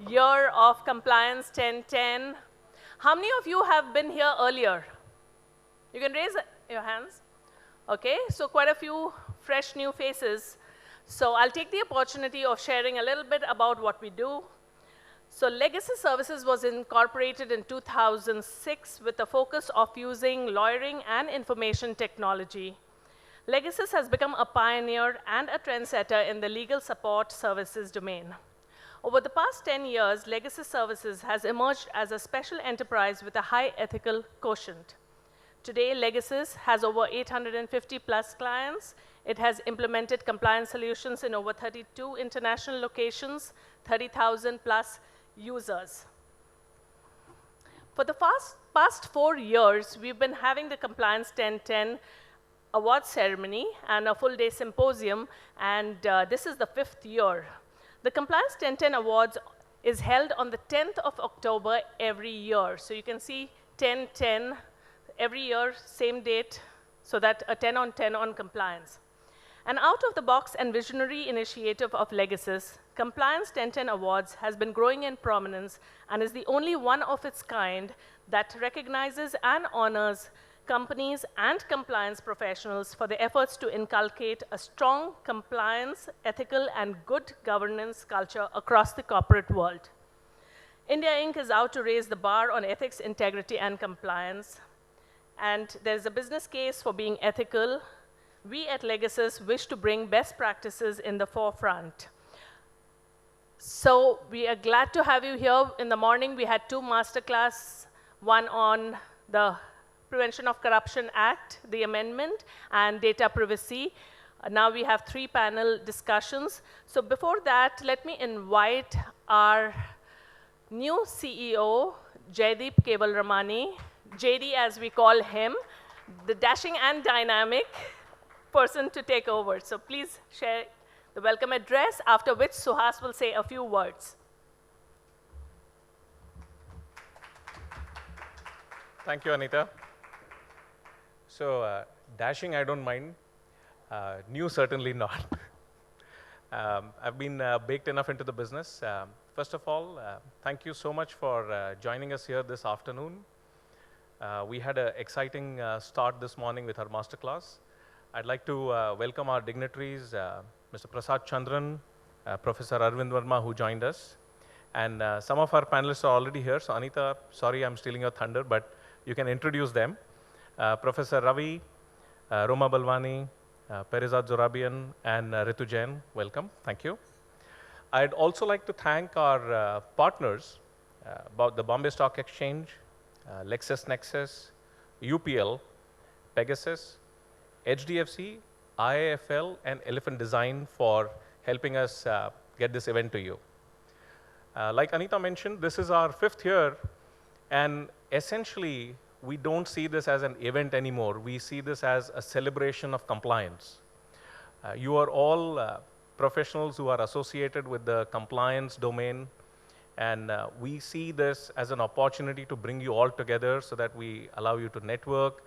year of Compliance 1010. How many of you have been here earlier? You can raise your hands. Okay, so quite a few fresh new faces. So I'll take the opportunity of sharing a little bit about what we do. So Legacy Services was incorporated in 2006 with the focus of using lawyering and information technology. Legacy has become a pioneer and a trendsetter in the legal support services domain. Over the past 10 years, Legacy Services has emerged as a special enterprise with a high ethical quotient. Today, Legacy has over 850 plus clients. It has implemented compliance solutions in over 32 international locations, 30,000 plus users. For the past 4 years, we've been having the Compliance 1010 award ceremony and a full-day symposium, and this is the 5th year. The Compliance 1010 Awards is held on the 10th of October every year. So you can see 1010 every year, same date, so that a 10 on 10 on compliance. An out-of-the-box and visionary initiative of Legacy, Compliance 1010 Awards has been growing in prominence and is the only one of its kind that recognizes and honors companies and compliance professionals for their efforts to inculcate a strong compliance, ethical, and good governance culture across the corporate world. India Inc. is out to raise the bar on ethics, integrity, and compliance. And there's a business case for being ethical. We at Legacy wish to bring best practices in the forefront. So we are glad to have you here. In the morning, we had 2 masterclass, one on the Prevention of Corruption Act, the amendment, and data privacy. Now we have 3 panel discussions. So before that, let me invite our new CEO, Jaideep Kevalramani, JD as we call him, the dashing and dynamic person to take over. So please share the welcome address, after which Suhas will say a few words. Thank you, Anita. So dashing, I don't mind. New, certainly not. I've been baked enough into the business. First of all, thank you so much for joining us here this afternoon. We had an exciting start this morning with our masterclass. I'd like to welcome our dignitaries, Mr. Prasad Chandran, Professor Arvind Verma, who joined us. And some of our panelists are already here. So Anita, sorry I'm stealing your thunder, but you can introduce them. Professor Ravi, Roma Balwani, Perizad Zorabian, and Ritu Jain, welcome, thank you. I'd also like to thank our partners, about the Bombay Stock Exchange, LexisNexis, UPL, Pegasus, HDFC, IIFL, and Elephant Design for helping us get this event to you. Like Anita mentioned, this is our 5th year, and essentially, we don't see this as an event anymore. We see this as a celebration of compliance. You are all professionals who are associated with the compliance domain, and we see this as an opportunity to bring you all together so that we allow you to network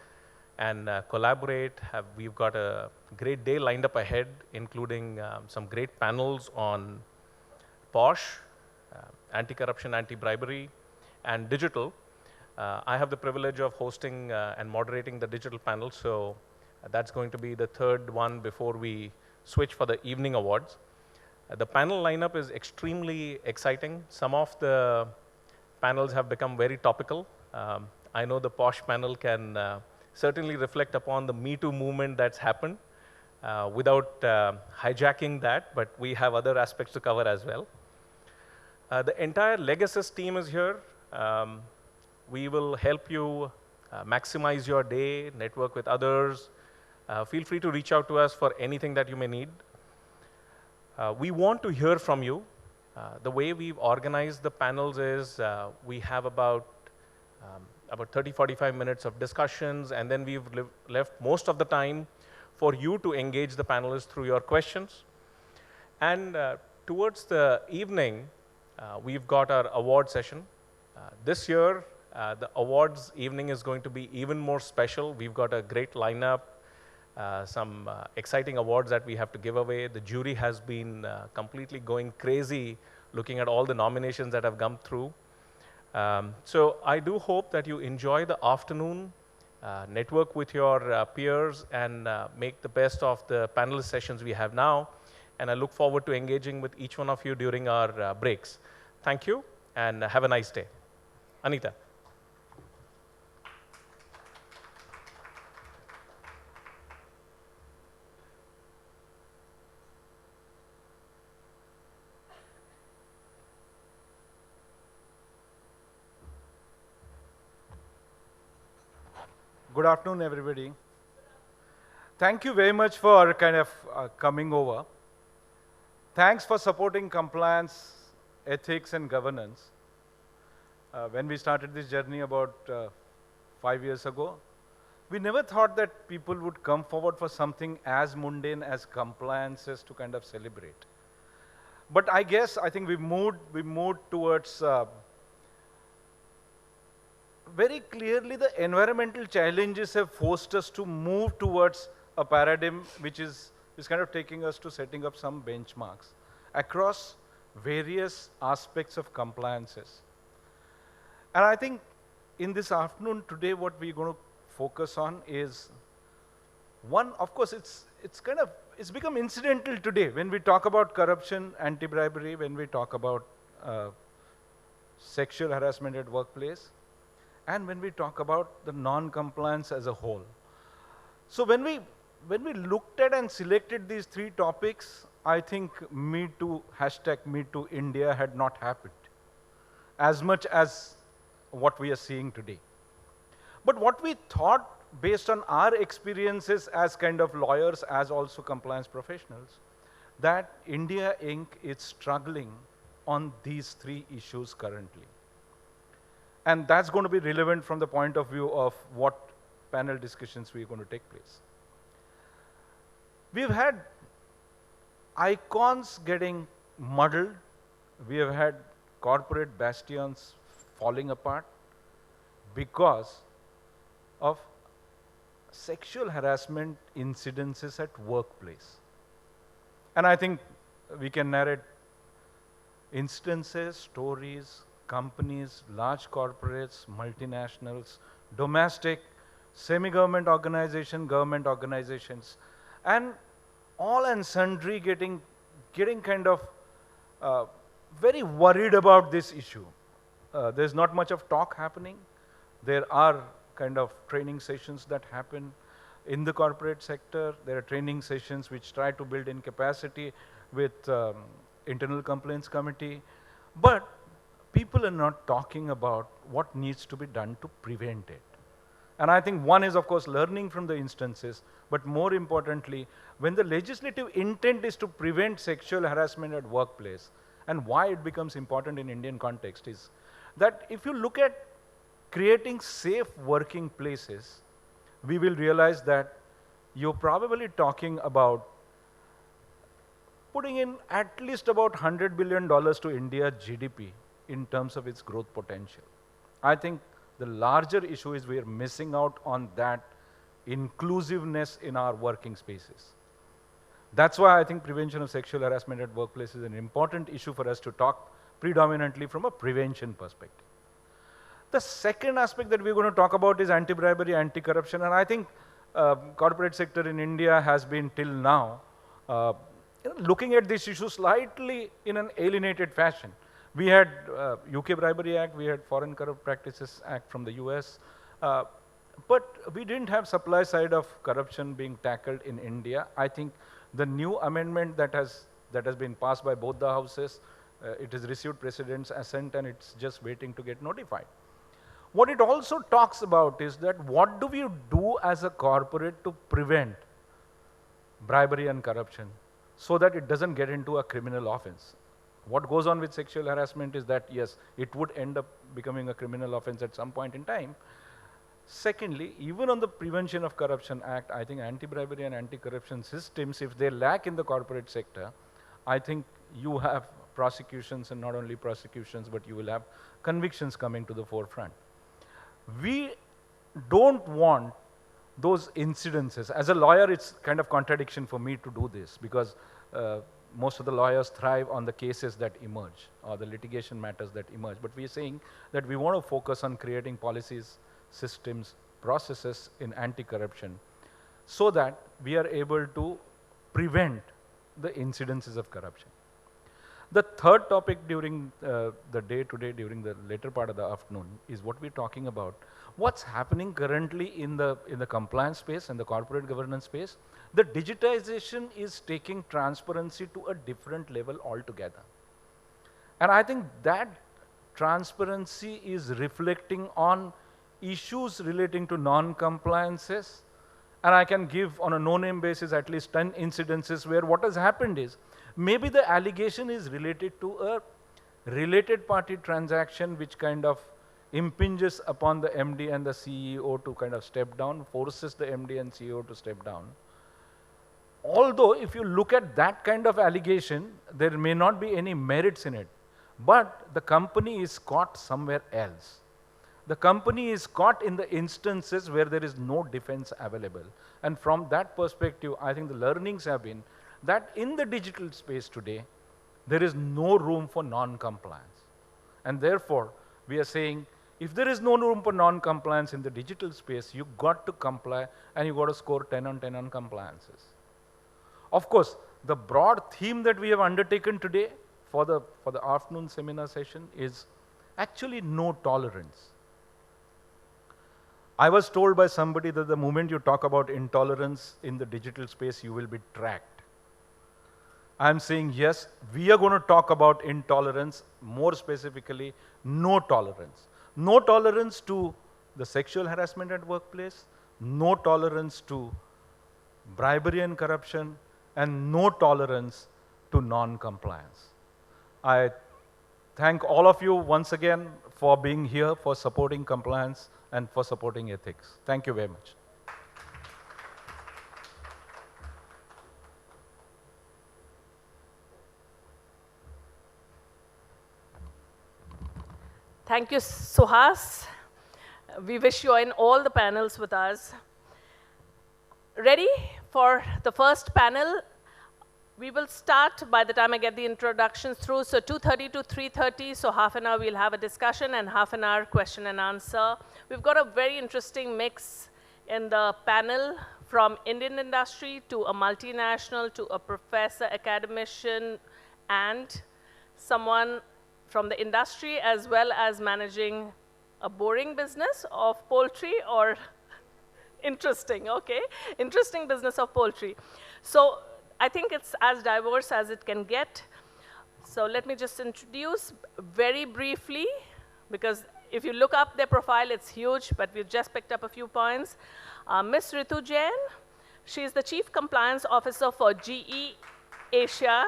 and collaborate. We've got a great day lined up ahead, including some great panels on POSH, anti-corruption, anti-bribery, and digital. I have the privilege of hosting and moderating the digital panel, so that's going to be the 3rd one before we switch for the evening awards. The panel lineup is extremely exciting. Some of the panels have become very topical. I know the POSH panel can certainly reflect upon the Me Too movement that's happened without hijacking that, but we have other aspects to cover as well. The entire Legacy team is here. We will help you maximize your day, network with others. Feel free to reach out to us for anything that you may need. We want to hear from you. The way we've organized the panels is we have about 30-45 minutes of discussions, and then we've left most of the time for you to engage the panelists through your questions. And towards the evening, we've got our award session. This year, the awards evening is going to be even more special. We've got a great lineup, some exciting awards that we have to give away. The jury has been completely going crazy looking at all the nominations that have come through. So I do hope that you enjoy the afternoon, network with your peers, and make the best of the panelist sessions we have now. And I look forward to engaging with each one of you during our breaks. Thank you, and have a nice day. Anita. Good afternoon, everybody. Thank you very much for kind of coming over. Thanks for supporting compliance, ethics, and governance. When we started this journey about 5 years ago, we never thought that people would come forward for something as mundane as compliances to kind of celebrate. But I think we moved towards very clearly the environmental challenges have forced us to move towards a paradigm which is kind of taking us to setting up some benchmarks across various aspects of compliances. And I think in this afternoon today what we're going to focus on is one, of course, it's become incidental today when we talk about corruption, anti-bribery, when we talk about sexual harassment at workplace, and when we talk about the non-compliance as a whole. So when we looked at and selected these three topics, I think Me Too, #MeTooIndia had not happened as much as what we are seeing today. But what we thought based on our experiences as kind of lawyers, as also compliance professionals, that India Inc. is struggling on these three issues currently. And that's going to be relevant from the point of view of what panel discussions we're going to take place. We've had icons getting muddled. We have had corporate bastions falling apart because of sexual harassment incidences at workplace. And I think we can narrate instances, stories, companies, large corporates, multinationals, domestic, semi-government organization, government organizations, and all and sundry getting kind of very worried about this issue. There's not much of talk happening. There are kind of training sessions that happen in the corporate sector. There are training sessions which try to build in capacity with internal complaints committee. But people are not talking about what needs to be done to prevent it. And I think one is, of course, learning from the instances, but more importantly, when the legislative intent is to prevent sexual harassment at workplace, and why it becomes important in Indian context is that if you look at creating safe working places, we will realize that you're probably talking about putting in at least about $100 billion to India's GDP in terms of its growth potential. I think the larger issue is we are missing out on that inclusiveness in our working spaces. That's why I think prevention of sexual harassment at workplace is an important issue for us to talk predominantly from a prevention perspective. The second aspect that we're going to talk about is anti-bribery, anti-corruption, and I think corporate sector in India has been till now looking at this issue slightly in an alienated fashion. We had UK Bribery Act, we had Foreign Corrupt Practices Act from the US, but we didn't have supply side of corruption being tackled in India. I think the new amendment that has been passed by both the houses, it has received President's assent and it's just waiting to get notified. What it also talks about is that what do we do as a corporate to prevent bribery and corruption so that it doesn't get into a criminal offense. What goes on with sexual harassment is that, yes, it would end up becoming a criminal offense at some point in time. Secondly, even on the Prevention of Corruption Act, I think anti-bribery and anti-corruption systems, if they lack in the corporate sector, I think you have prosecutions, and not only prosecutions, but you will have convictions coming to the forefront. We don't want those incidences. As a lawyer, it's kind of contradiction for me to do this because most of the lawyers thrive on the cases that emerge or the litigation matters that emerge. But we're saying that we want to focus on creating policies, systems, processes in anti-corruption so that we are able to prevent the incidences of corruption. The third topic during the day today, during the later part of the afternoon, is what we're talking about. What's happening currently in the compliance space and the corporate governance space? The digitization is taking transparency to a different level altogether. And I think that transparency is reflecting on issues relating to non-compliances. And I can give on a no-name basis at least 10 incidences where what has happened is, maybe the allegation is related to a related party transaction which kind of impinges upon the MD and the CEO to kind of step down, forces the MD and CEO to step down. Although if you look at that kind of allegation, there may not be any merits in it, but the company is caught somewhere else. The company is caught in the instances where there is no defense available. And from that perspective, I think the learnings have been that in the digital space today, there is no room for non-compliance. And therefore, we are saying, if there is no room for non-compliance in the digital space, you've got to comply and you've got to score 10 on 10 on compliances. Of course, the broad theme that we have undertaken today for the afternoon seminar session is actually no tolerance. I was told by somebody that the moment you talk about intolerance in the digital space, you will be tracked. I'm saying, yes, we are going to talk about intolerance, more specifically, no tolerance. No tolerance to the sexual harassment at workplace, no tolerance to bribery and corruption, and no tolerance to non-compliance. I thank all of you once again for being here, for supporting compliance, and for supporting ethics. Thank you very much. Thank you, Suhas. We wish you are in all the panels with us. Ready for the first panel? We will start by the time I get the introductions through. So 2:30 to 3:30, so half an hour we'll have a discussion and half an hour question and answer. We've got a very interesting mix in the panel, from Indian industry to a multinational to a professor, academician, and someone from the industry, as well as managing a boring business of poultry, or interesting, okay? Interesting business of poultry. So I think it's as diverse as it can get. So let me just introduce very briefly, because if you look up their profile, it's huge, but we've just picked up a few points. Ms. Ritu Jain, she's the Chief Compliance Officer for GE Asia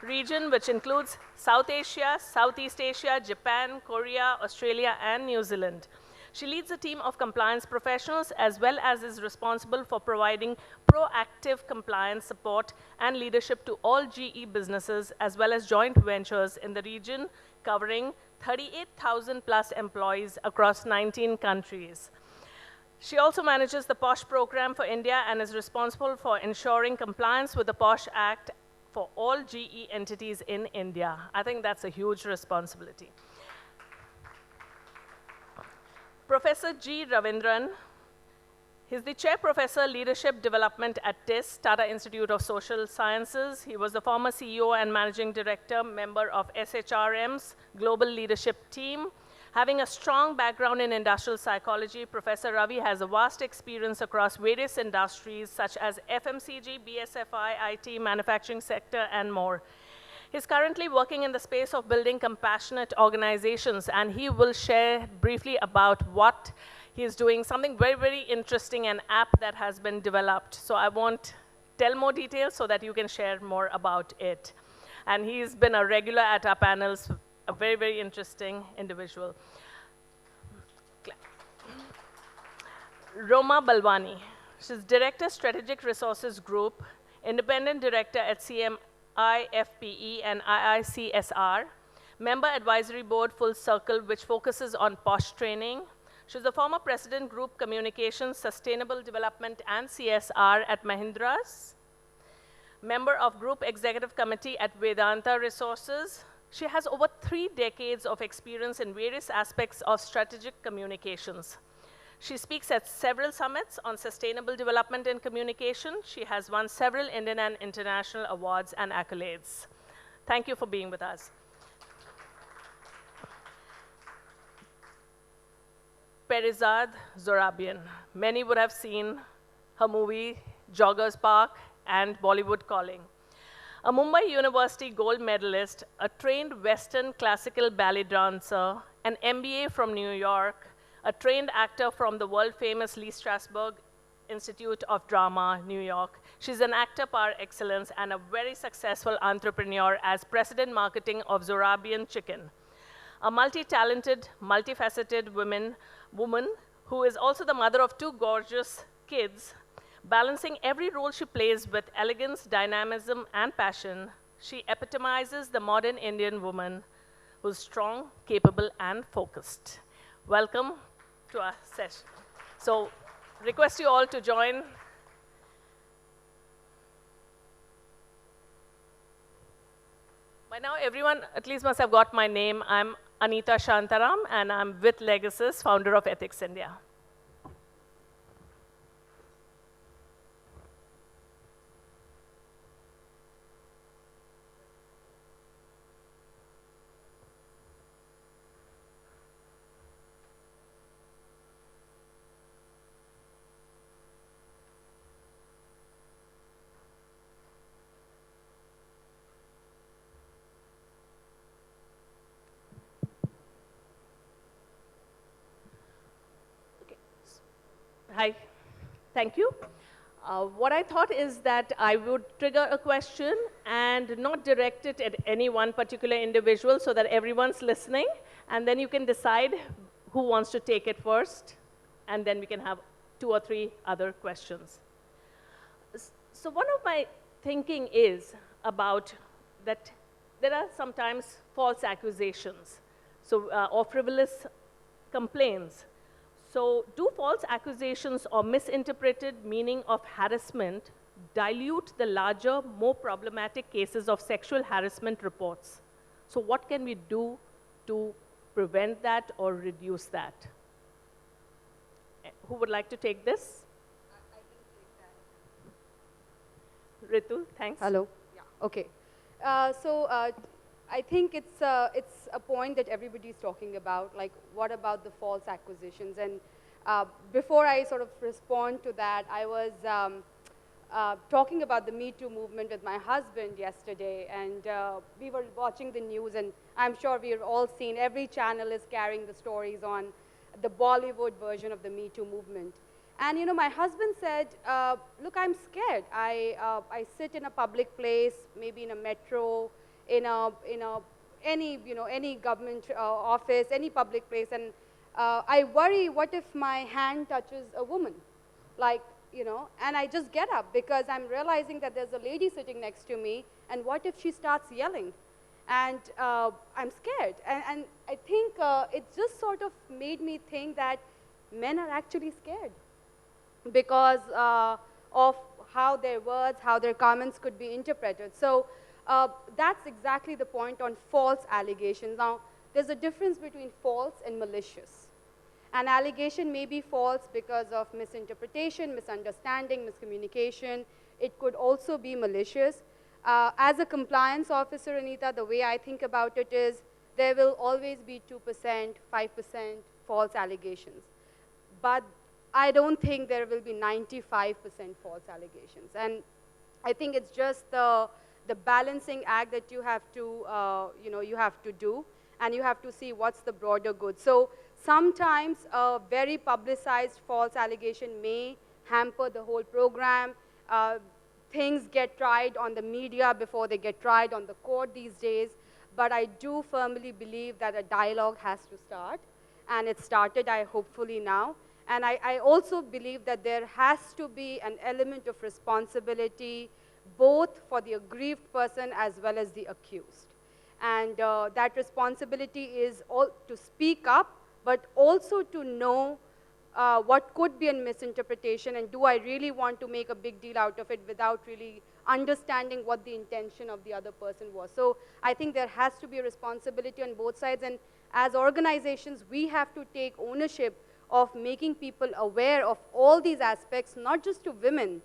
region, which includes South Asia, Southeast Asia, Japan, Korea, Australia, and New Zealand. She leads a team of compliance professionals, as well as is responsible for providing proactive compliance support and leadership to all GE businesses, as well as joint ventures in the region, covering 38,000 plus employees across 19 countries. She also manages the POSH program for India and is responsible for ensuring compliance with the POSH Act for all GE entities in India. I think that's a huge responsibility. Professor G. Ravindran, he's the Chair Professor Leadership Development at TISS, Tata Institute of Social Sciences. He was the former CEO and Managing Director, member of SHRM's Global Leadership Team. Having a strong background in industrial psychology, Professor Ravi has a vast experience across various industries such as FMCG, BSFI, IT, manufacturing sector, and more. He's currently working in the space of building compassionate organizations, and he will share briefly about what he's doing, something very, very interesting, an app that has been developed. So I won't tell more details so that you can share more about it. And he's been a regular at our panels, a very, very interesting individual. Roma Balwani, she's Director, Strategic Resources Group, Independent Director at CMI-FPE and IICSR, Member Advisory Board Full Circle, which focuses on POSH training. She's the former President, Group Communications, Sustainable Development, and CSR at Mahindra's. member of Group Executive Committee at Vedanta Resources. She has over 3 decades of experience in various aspects of strategic communications. She speaks at several summits on sustainable development and communication. She has won several Indian and international awards and accolades. Thank you for being with us. Perizad Zorabian. Many would have seen her movie Joggers Park and Bollywood Calling. A Mumbai University gold medalist, a trained Western classical ballet dancer, an MBA from New York, a trained actor from the world-famous Lee Strasberg Institute of Drama, New York. She's an actor par excellence and a very successful entrepreneur as president marketing of Zorabian Chicken. A multi-talented, multifaceted woman who is also the mother of 2 gorgeous kids, balancing every role she plays with elegance, dynamism, and passion. She epitomizes the modern Indian woman who's strong, capable, and focused. Welcome to our session. So, request you all to join. By now, everyone at least must have got my name. I'm Anita Shantaram, and I'm with Legasis, founder of Ethics India. Hi, thank you. What I thought is that I would trigger a question and not direct it at any one particular individual so that everyone's listening, and then you can decide who wants to take it first, and then we can have 2 or 3 other questions. So one of my thinking is about that there are sometimes false accusations, or frivolous complaints. So do false accusations or misinterpreted meaning of harassment dilute the larger, more problematic cases of sexual harassment reports? So what can we do to prevent that or reduce that? Who would like to take this? I can take that. Ritu, thanks. Hello. Yeah. Okay. I think it's a point that everybody is talking about, like what about the false acquisitions? And before I sort of respond to that, I was talking about the Me Too movement with my husband yesterday, and we were watching the news, and I'm sure we've all seen every channel is carrying the stories on the Bollywood version of the Me Too movement. And you know, my husband said, look, I'm scared. I sit in a public place, maybe in a metro, in any government office, any public place, and I worry, what if my hand touches a woman? Like, you know, and I just get up because I'm realizing that there's a lady sitting next to me, and what if she starts yelling? And I'm scared. And I think it just sort of made me think that men are actually scared because of how their words, how their comments could be interpreted. So that's exactly the point on false allegations. Now, there's a difference between false and malicious. An allegation may be false because of misinterpretation, misunderstanding, miscommunication. It could also be malicious. As a compliance officer, Anita, the way I think about it is there will always be 2%, 5% false allegations. But I don't think there will be 95% false allegations. And I think it's just the balancing act that you have to, you have to do, and you have to see what's the broader good. So sometimes a very publicized false allegation may hamper the whole program. Things get tried on the media before they get tried on the court these days. But I do firmly believe that a dialogue has to start, and it started, hopefully now. And I also believe that there has to be an element of responsibility both for the aggrieved person as well as the accused. And that responsibility is all to speak up, but also to know what could be a misinterpretation, and do I really want to make a big deal out of it without really understanding what the intention of the other person was. So I think there has to be a responsibility on both sides, and as organizations, we have to take ownership of making people aware of all these aspects, not just to women.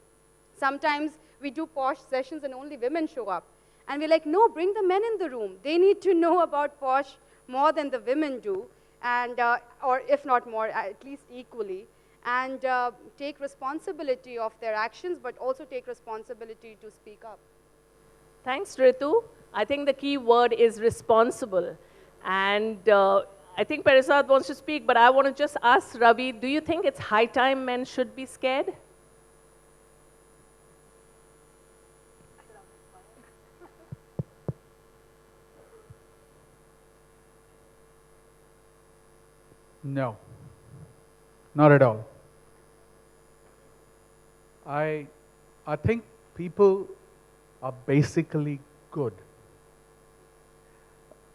Sometimes we do posh sessions and only women show up. And we're like, no, bring the men in the room. They need to know about posh more than the women do, and, or if not more, at least equally, and take responsibility of their actions, but also take responsibility to speak up. Thanks, Ritu. I think the key word is responsible. And I think Perisad wants to speak, but I want to just ask Ravi, do you think it's high time men should be scared? No, not at all. I think people are basically good.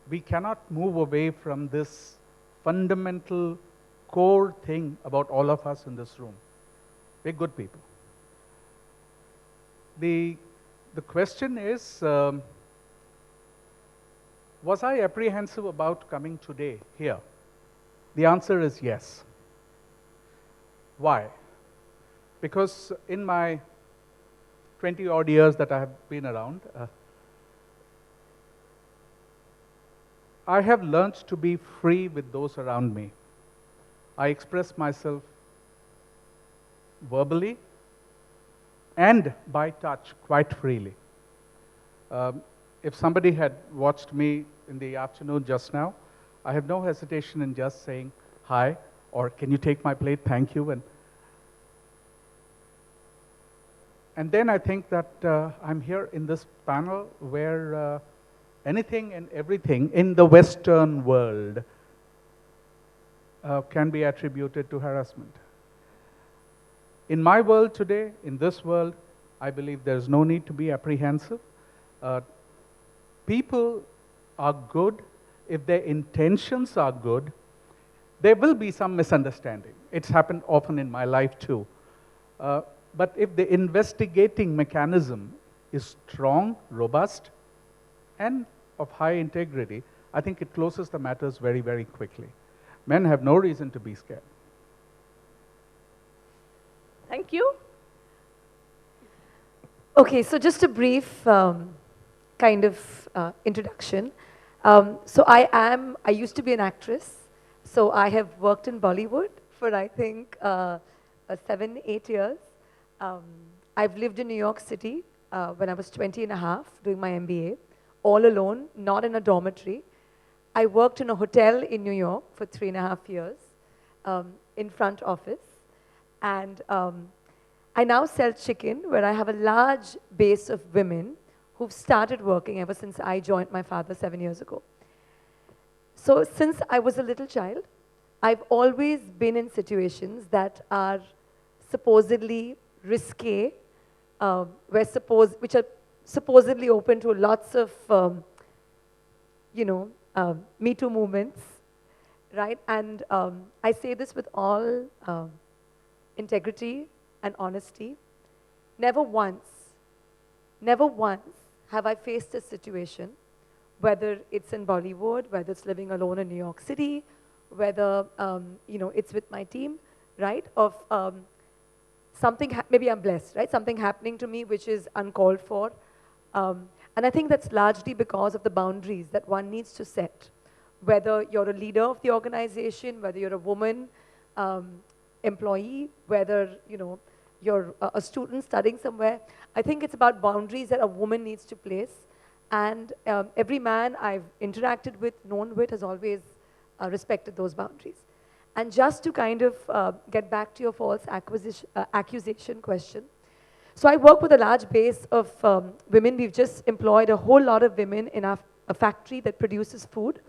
We cannot move away from this fundamental core thing about all of us in this room. We're good people. The question is, was I apprehensive about coming today here? The answer is yes. Why? Because in my 20-odd years that I have been around, I have learned to be free with those around me. I express myself verbally and by touch quite freely. If somebody had watched me in the afternoon just now, I have no hesitation in just saying hi, or can you take my plate, thank you. And then I think that I'm here in this panel where anything and everything in the Western world can be attributed to harassment. In my world today, in this world, I believe there's no need to be apprehensive. People are good. If their intentions are good, there will be some misunderstanding. It's happened often in my life too. But if the investigating mechanism is strong, robust, and of high integrity, I think it closes the matters very, very quickly. Men have no reason to be scared. Thank you. Okay, so just a brief kind of introduction. So I used to be an actress. So I have worked in Bollywood for, I think, 7, 8 years. I've lived in New York City when I was 20 and a half doing my MBA, all alone, not in a dormitory. I worked in a hotel in New York for 3.5 years in front office. And I now sell chicken, where I have a large base of women who've started working ever since I joined my father 7 years ago. So since I was a little child, I've always been in situations that are supposedly risque, which are supposedly open to lots of, Me Too movements, right? And I say this with all integrity and honesty. Never once have I faced a situation, whether it's in Bollywood, whether it's living alone in New York City, whether it's with my team, right? Of something, maybe I'm blessed, right? Something happening to me which is uncalled for. And I think that's largely because of the boundaries that one needs to set. Whether you're a leader of the organization, whether you're a woman, employee, whether you're a student studying somewhere, I think it's about boundaries that a woman needs to place. And every man I've interacted with, known with, has always respected those boundaries. And just to kind of get back to your false accusation question, so I work with a large base of women. We've just employed a whole lot of women in a factory that produces food,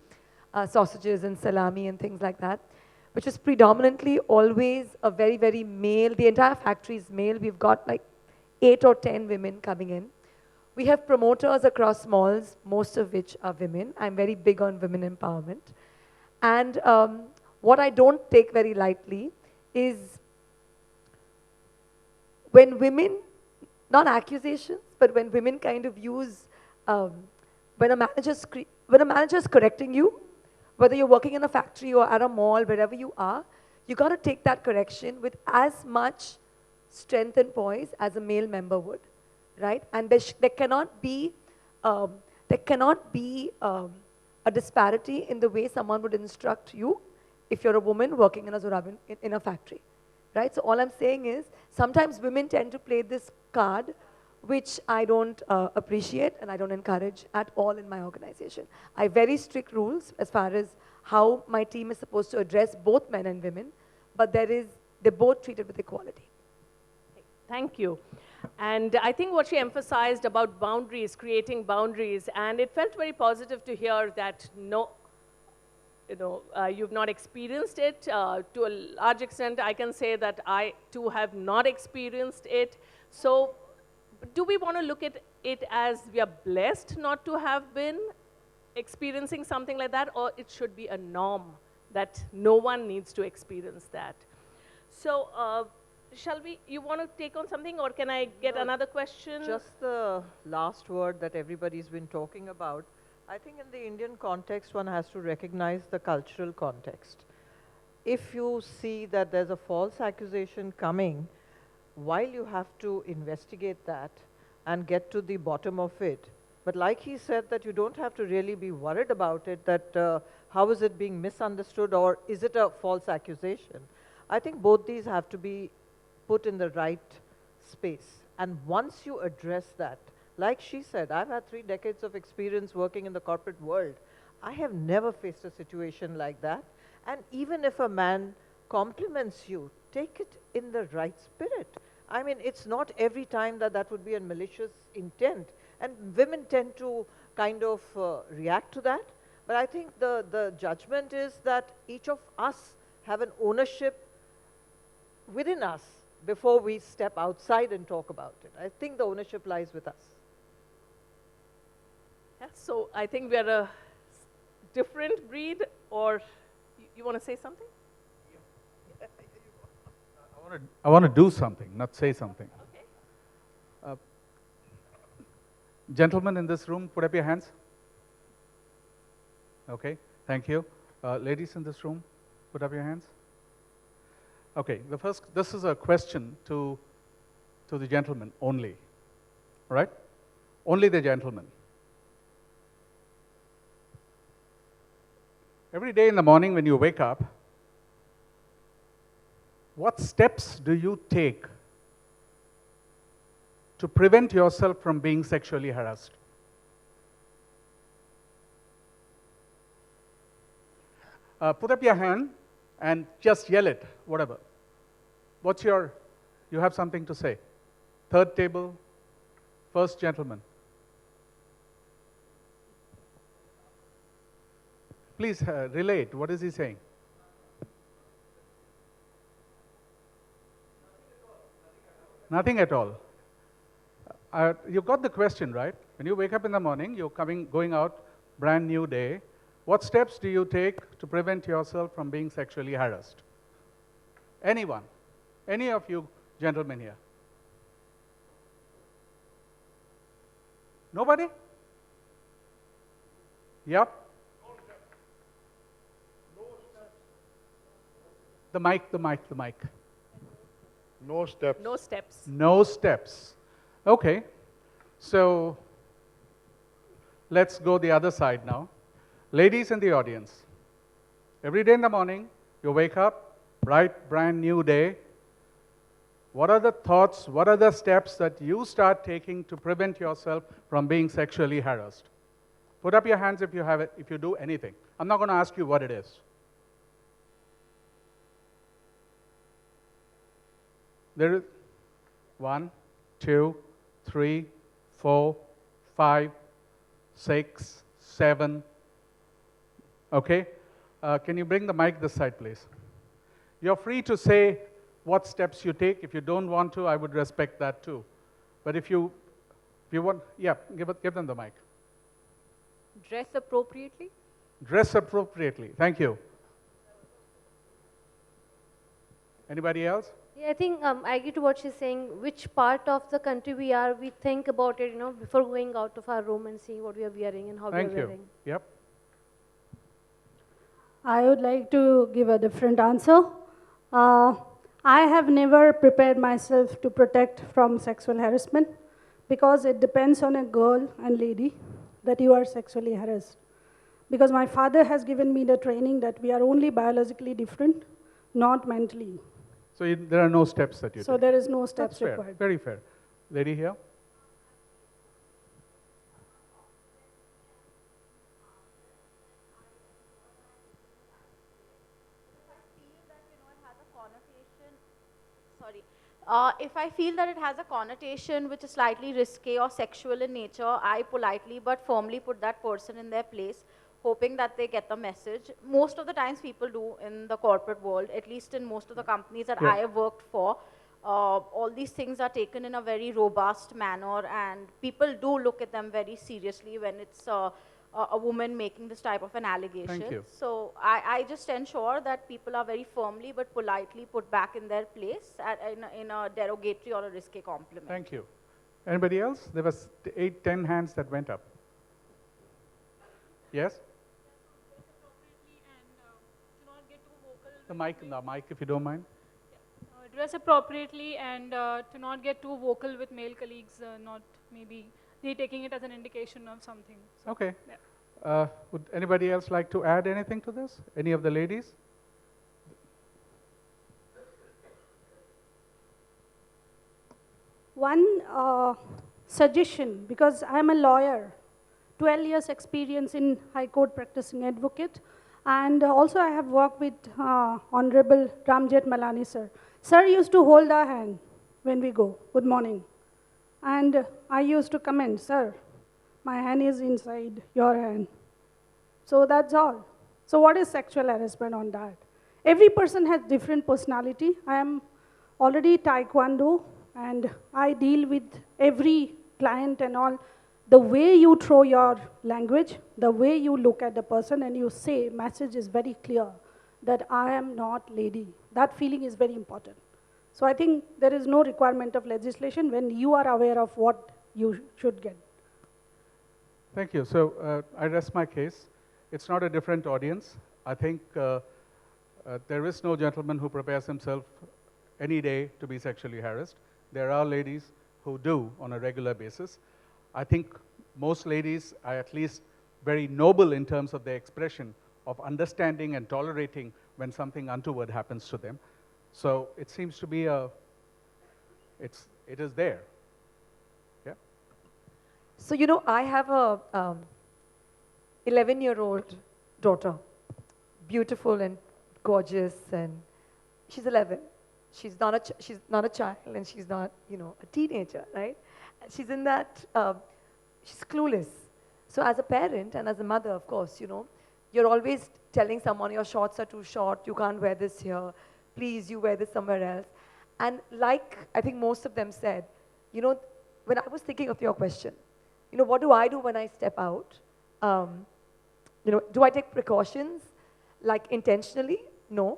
sausages and salami and things like that, which is predominantly always a very, very male. The entire factory is male. We've got like 8 or 10 women coming in. We have promoters across malls, most of which are women. I'm very big on women empowerment. And what I don't take very lightly is when women, not accusations, but when women kind of use, when a manager's correcting you, whether you're working in a factory or at a mall, wherever you are, you got to take that correction with as much strength and poise as a male member would, right? And there cannot be, a disparity in the way someone would instruct you if you're a woman working in a Zorab in a factory, right? So all I'm saying is, sometimes women tend to play this card, which I don't appreciate and I don't encourage at all in my organization. I have very strict rules as far as how my team is supposed to address both men and women, but they're both treated with equality. Thank you. And I think what she emphasized about boundaries, creating boundaries, and it felt very positive to hear that you've not experienced it. To a large extent, I can say that I too have not experienced it. So do we want to look at it as we are blessed not to have been experiencing something like that, or it should be a norm that no one needs to experience that? So you want to take on something, or can I get another question? Just the last word that everybody's been talking about. I think in the Indian context, one has to recognize the cultural context. If you see that there's a false accusation coming, while you have to investigate that and get to the bottom of it, but like he said, that you don't have to really be worried about it, that how is it being misunderstood, or is it a false accusation? I think both these have to be put in the right space. And once you address that, like she said, I've had 3 decades of experience working in the corporate world. I have never faced a situation like that. And even if a man compliments you, take it in the right spirit. I mean, it's not every time that would be a malicious intent. And women tend to kind of react to that. But I think the judgment is that each of us have an ownership within us before we step outside and talk about it. I think the ownership lies with us. Yeah, so I think we are a different breed, or you want to say something? I want to do something, not say something. Okay. Gentlemen in this room, put up your hands. Okay, thank you. Ladies in this room, put up your hands. Okay, this is a question to the gentleman only, right? Only the gentleman. Every day in the morning when you wake up, what steps do you take to prevent yourself from being sexually harassed? Put up your hand and just yell it, whatever. You have something to say? Third table, first gentleman. Please relate, what is he saying? Nothing at all. You got the question, right? When you wake up in the morning, you're going out, brand new day. What steps do you take to prevent yourself from being sexually harassed? Anyone? Any of you gentlemen here? Nobody? Yep. The mic. No steps. No steps. No steps. Okay. So let's go the other side now. Ladies in the audience, every day in the morning, you wake up, bright, brand new day. What are the thoughts, what are the steps that you start taking to prevent yourself from being sexually harassed? Put up your hands if you do anything. I'm not going to ask you what it is. There is 1, 2, 3, 4, 5, 6, 7. Okay? Can you bring the mic this side, please? You're free to say what steps you take. If you don't want to, I would respect that too. But if you want, yeah, give them the mic. Dress appropriately. Dress appropriately. Thank you. Anybody else? Yeah, I think I agree to what she's saying. Which part of the country we are, we think about it, before going out of our room and seeing what we are wearing and how Thank we are you. wearing. Yep. I would like to give a different answer. Uh, I have never prepared myself to protect from sexual harassment because it depends on a girl and lady that you are sexually harassed. Because my father has given me the training that we are only biologically different, not mentally. So there are no steps that you So take. there is no That's steps fair. required. Very fair. Lady here. Sorry. If I feel that it has a connotation which is slightly risque or sexual in nature, I politely but firmly put that person in their place, hoping that they get the message. Most of the times people do in the corporate world, at least in most of the companies that I have worked for. All these things are taken in a very robust manner, and people do look at them very seriously when it's a woman making this type of an allegation. Thank you. So I just ensure that people are very firmly but politely put back in their place in a derogatory or a risky compliment. Thank you. Anybody else? There was 8, 10 hands that went up. Yes? The mic, if you don't mind. Dress appropriately and to not get too vocal with male colleagues, not maybe they taking it as an indication of something. So, Okay. yeah. Would anybody else like to add anything to this? Any of the ladies? One suggestion, because I'm a lawyer, 12 years experience in High Court practicing advocate, and also I have worked with Honorable Ramjet Malani sir. Sir used to hold our hand when we go, good morning. And I used to comment, sir, my hand is inside your hand. So that's all. So what is sexual harassment on that? Every person has different personality. I am already taekwondo, and I deal with every client and all. The way you throw your language, the way you look at the person and you say, message is very clear that I am not lady. That feeling is very important. So I think there is no requirement of legislation when you are aware of what you should get. Thank you. So I rest my case. It's not a different audience. I think there is no gentleman who prepares himself any day to be sexually harassed. There are ladies who do on a regular basis. I think most ladies are at least very noble in terms of their expression of understanding and tolerating when something untoward happens to them. So it seems to be it is there. Yeah. So, I have a 11-year-old daughter, beautiful and gorgeous, and she's 11. She's not a child, and she's not, a teenager, right? She's in that, she's clueless. So as a parent and as a mother, of course, you're always telling someone your shorts are too short, you can't wear this here, please, you wear this somewhere else. And like I think most of them said, when I was thinking of your question, what do I do when I step out? Do I take precautions, like intentionally? No.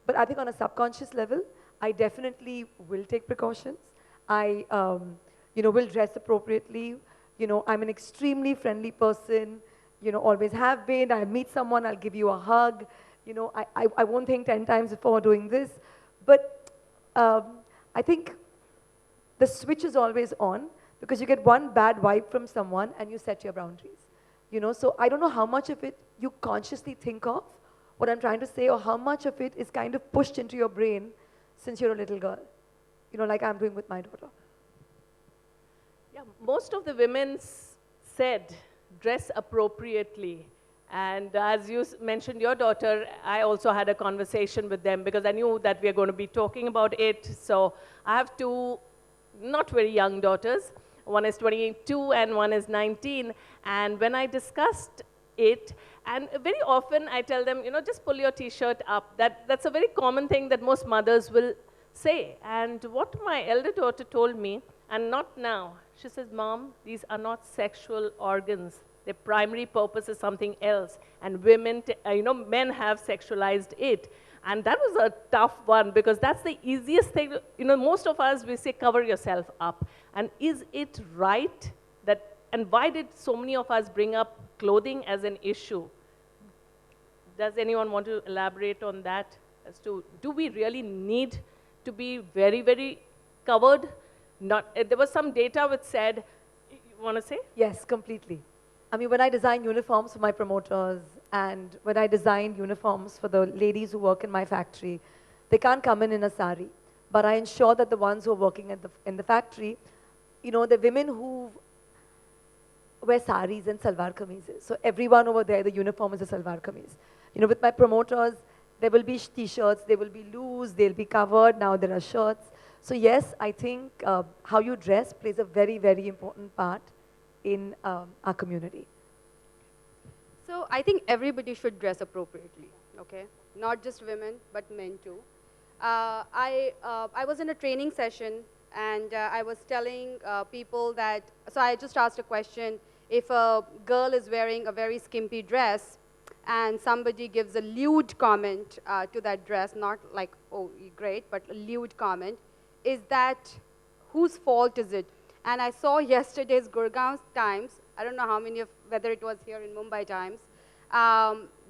But I think on a subconscious level, I definitely will take precautions. I, will dress appropriately. I'm an extremely friendly person, always have been. I meet someone, I'll give you a hug. I won't think 10 times before doing this. But I think the switch is always on because you get one bad vibe from someone and you set your boundaries. So I don't know how much of it you consciously think of, what I'm trying to say, or how much of it is kind of pushed into your brain since you're a little girl, like I'm doing with my daughter. Yeah, most of the women said dress appropriately. And as you mentioned your daughter, I also had a conversation with them because I knew that we are going to be talking about it. So I have two not very young daughters. One is 22 and one is 19. And when I discussed it, and very often I tell them, just pull your t-shirt up. That's a very common thing that most mothers will say. And what my elder daughter told me, and not now, she says, Mom, these are not sexual organs. Their primary purpose is something else. And women, men have sexualized it. And that was a tough one because that's the easiest thing. Most of us, we say, cover yourself up. And is it right that, and why did so many of us bring up clothing as an issue? Does anyone want to elaborate on that as to, do we really need to be very, very covered? There was some data which said, you want to say? Yes, completely. I mean, when I design uniforms for my promoters and when I design uniforms for the ladies who work in my factory, they can't come in a sari. But I ensure that the ones who are working in the factory, the women who wear saris and salwar kameezes. So everyone over there, the uniform is a salwar kameez. With my promoters, there will be t-shirts, they will be loose, they'll be covered, now there are shirts. So yes, I think how you dress plays a very, very important part in our community. So I think everybody should dress appropriately, okay? Not just women, but men too. I was in a training session and I was telling people that, so I just asked a question, if a girl is wearing a very skimpy dress and somebody gives a lewd comment to that dress, not like, oh, great, but a lewd comment, is that, whose fault is it? And I saw yesterday's Gurgaon Times, I don't know how many of, whether it was here in Mumbai Times,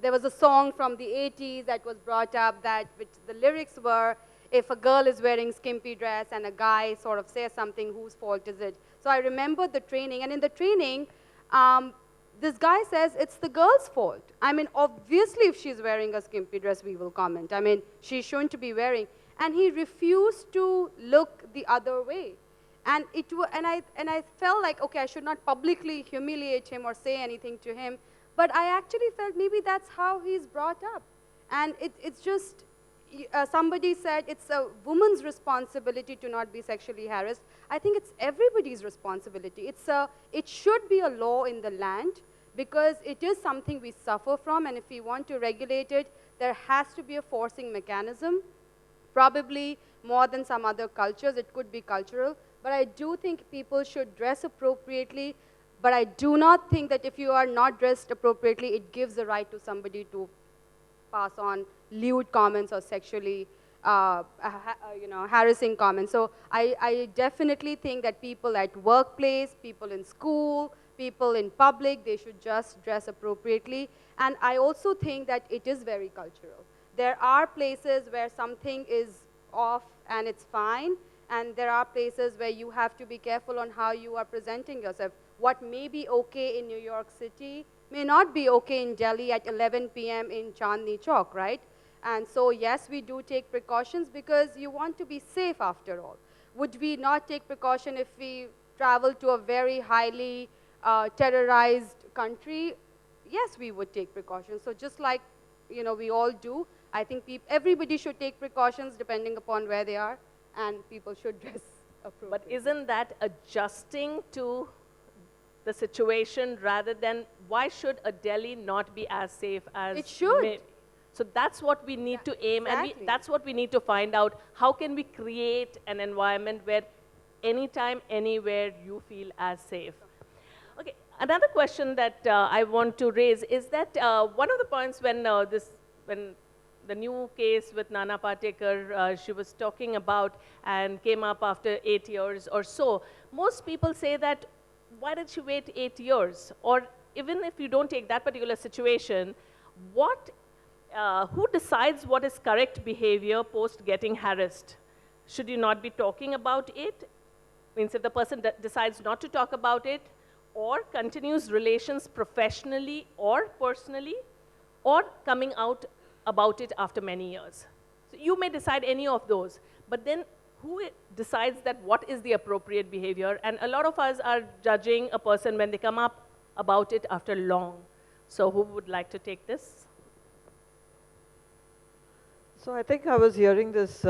there was a song from the 80s that was brought up that, which the lyrics were, if a girl is wearing skimpy dress and a guy sort of says something, whose fault is it? So I remember the training, and in the training, this guy says it's the girl's fault. I mean, obviously if she's wearing a skimpy dress, we will comment. I mean, she shouldn't be wearing. And he refused to look the other way. And I felt like, okay, I should not publicly humiliate him or say anything to him, but I actually felt maybe that's how he's brought up. And it's just, somebody said it's a woman's responsibility to not be sexually harassed. I think it's everybody's responsibility. It should be a law in the land because it is something we suffer from, and if we want to regulate it, there has to be a forcing mechanism, probably more than some other cultures. It could be cultural. But I do think people should dress appropriately, but I do not think that if you are not dressed appropriately, it gives the right to somebody to pass on lewd comments or sexually harassing comments. So I definitely think that people at workplace, people in school, people in public, they should just dress appropriately. And I also think that it is very cultural. There are places where something is off and it's fine, and there are places where you have to be careful on how you are presenting yourself. What may be okay in New York City may not be okay in Delhi at 11 p.m. in Chandni Chowk, right? And so yes, we do take precautions because you want to be safe after all. Would we not take precaution if we travel to a very highly terrorized country? Yes, we would take precautions. So just like we all do, I think everybody should take precautions depending upon where they are, and people should dress appropriately. But isn't that adjusting to the situation rather than, why should a Delhi not be as safe as... It should. So that's what we need to aim, exactly. and that's what we need to find out. How can we create an environment where anytime, anywhere, you feel as safe? Okay, another question that I want to raise is that one of the points when the new case with Nana Patekar, she was talking about and came up after 8 years or so, most people say that, why did she wait 8 years? Or even if you don't take that particular situation, who decides what is correct behavior post getting harassed? Should you not be talking about it? Means if the person decides not to talk about it, or continues relations professionally or personally, or coming out about it after many years. So you may decide any of those, but then who decides that what is the appropriate behavior? And a lot of us are judging a person when they come up about it after long. So who would like to take this? So I think I was hearing this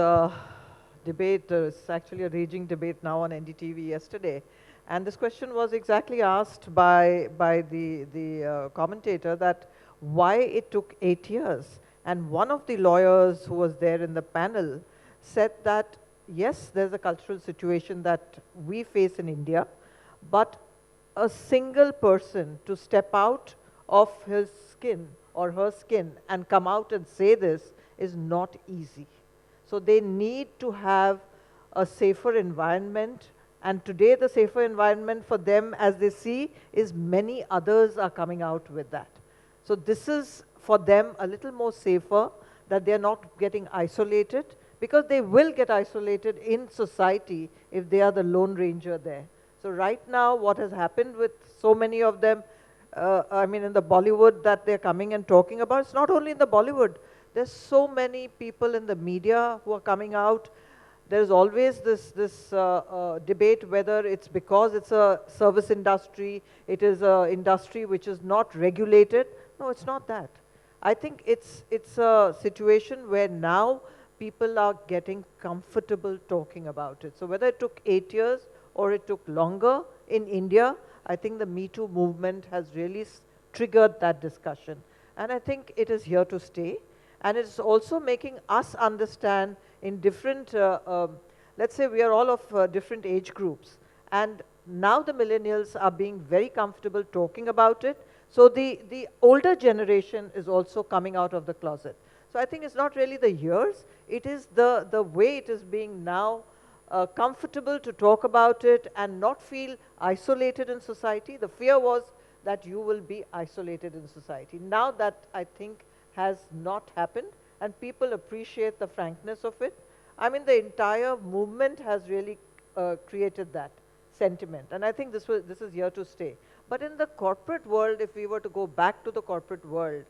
debate, it's actually a raging debate now on NDTV yesterday, and this question was exactly asked by the commentator, that why it took 8 years. And one of the lawyers who was there in the panel said that, yes, there's a cultural situation that we face in India, but a single person to step out of his skin or her skin and come out and say this is not easy. So they need to have a safer environment, and today the safer environment for them, as they see, is many others are coming out with that. So this is for them a little more safer, that they are not getting isolated, because they will get isolated in society if they are the lone ranger there. So right now what has happened with so many of them, I mean in the Bollywood that they're coming and talking about, it's not only in the Bollywood, there's so many people in the media who are coming out. There's always this debate whether it's because it's a service industry, it is an industry which is not regulated. No, it's not that. I think it's a situation where now people are getting comfortable talking about it. So whether it took 8 years or it took longer in India, I think the Me Too movement has really triggered that discussion. And I think it is here to stay. And it's also making us understand in different, let's say we are all of different age groups. And now the millennials are being very comfortable talking about it. So the older generation is also coming out of the closet. So I think it's not really the years, it is the way it is being now comfortable to talk about it and not feel isolated in society. The fear was that you will be isolated in society. Now that, I think, has not happened, and people appreciate the frankness of it. I mean, the entire movement has really created that sentiment, and I think this is here to stay. But in the corporate world, if we were to go back to the corporate world,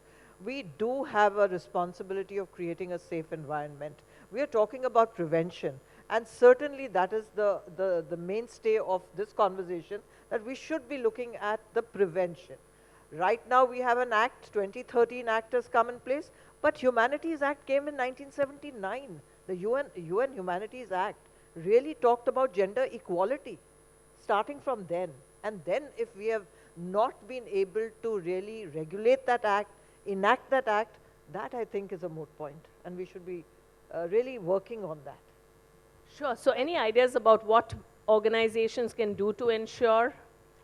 we do have a responsibility of creating a safe environment. We are talking about prevention, and certainly that is the mainstay of this conversation, that we should be looking at the prevention. Right now we have an act, 2013 Act has come in place, but Humanities Act came in 1979. The UN Humanities Act really talked about gender equality, starting from then. And then if we have not been able to really regulate that act, enact that act, that I think is a moot point, and we should be really working on that. Sure. So any ideas about what organizations can do to ensure?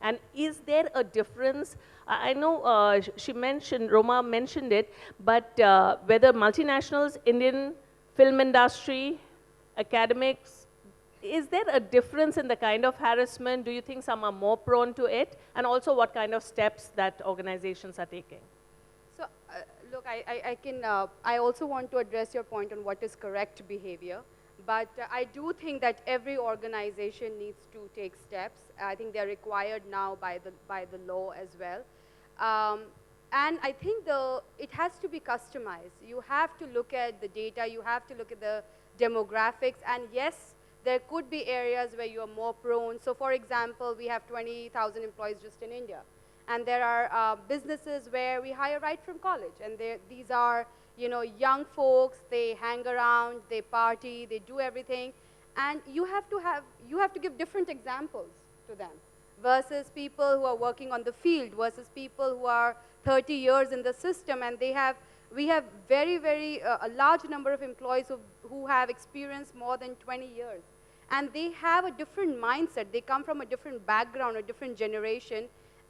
And is there a difference? I know she mentioned, Roma mentioned it, but whether multinationals, Indian film industry, academics, is there a difference in the kind of harassment? Do you think some are more prone to it? And also what kind of steps that organizations are taking? So, look, I also want to address your point on what is correct behavior. But I do think that every organization needs to take steps. I think they're required now by the law as well. And I think it has to be customized. You have to look at the data, you have to look at the demographics, and yes, there could be areas where you are more prone. So for example, we have 20,000 employees just in India. And there are businesses where we hire right from college, and these are young folks, they hang around, they party, they do everything, and you have to give different examples to them versus people who are working on the field, versus people who are 30 years in the system, and we have a large number of employees who have experienced more than 20 years, and they have a different mindset. They come from a different background, a different generation.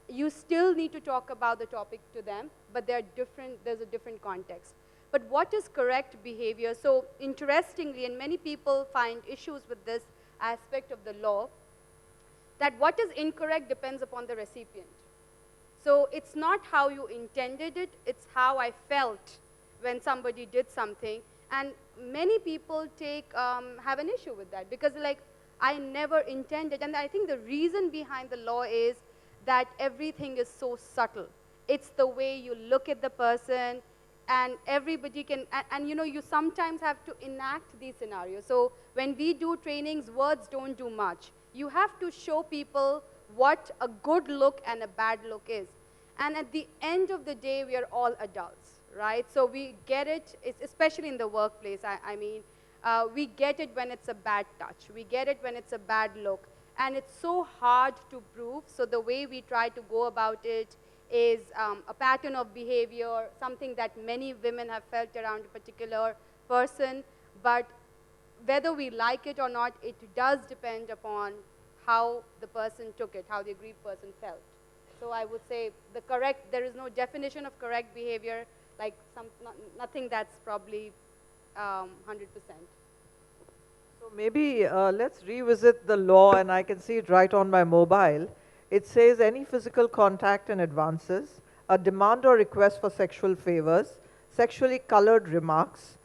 You still need to talk about the topic to them, but there's a different context. But what is correct behavior? So interestingly, and many people find issues with this aspect of the law, that what is incorrect depends upon the recipient. So it's not how you intended it, it's how I felt when somebody did something. And many people have an issue with that, because like, I never intended. And I think the reason behind the law is that everything is so subtle. It's the way you look at the person, and everybody can, and you sometimes have to enact these scenarios. So when we do trainings, words don't do much. You have to show people what a good look and a bad look is. And at the end of the day, we are all adults, right? So we get it, especially in the workplace, I mean, we get it when it's a bad touch. We get it when it's a bad look. And it's so hard to prove. So the way we try to go about it is a pattern of behavior, something that many women have felt around a particular person. But whether we like it or not, it does depend upon how the person took it, how the aggrieved person felt. So I would say there is no definition of correct behavior, like nothing that's probably 100%. So maybe let's revisit the law, and I can see it right on my mobile. It says any physical contact and advances, a demand or request for sexual favors, sexually colored remarks,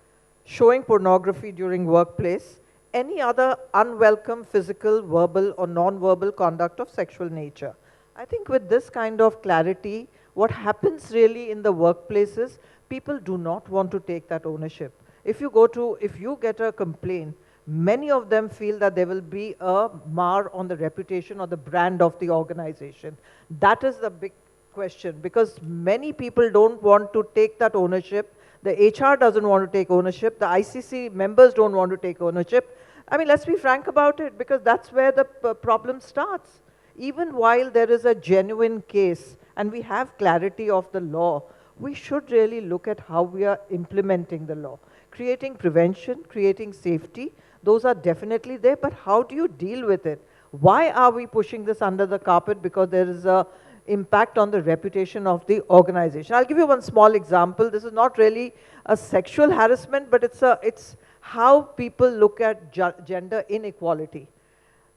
showing pornography during workplace, any other unwelcome physical, verbal or non-verbal conduct of sexual nature. I think with this kind of clarity, what happens really in the workplaces, people do not want to take that ownership. If you get a complaint, many of them feel that there will be a mar on the reputation or the brand of the organization. That is the big question, because many people don't want to take that ownership. The HR doesn't want to take ownership. The ICC members don't want to take ownership. I mean, let's be frank about it, because that's where the problem starts. Even while there is a genuine case and we have clarity of the law, we should really look at how we are implementing the law. Creating prevention, creating safety, those are definitely there, but how do you deal with it? Why are we pushing this under the carpet? Because there is a impact on the reputation of the organization. I'll give you one small example. This is not really a sexual harassment, but it's how people look at gender inequality.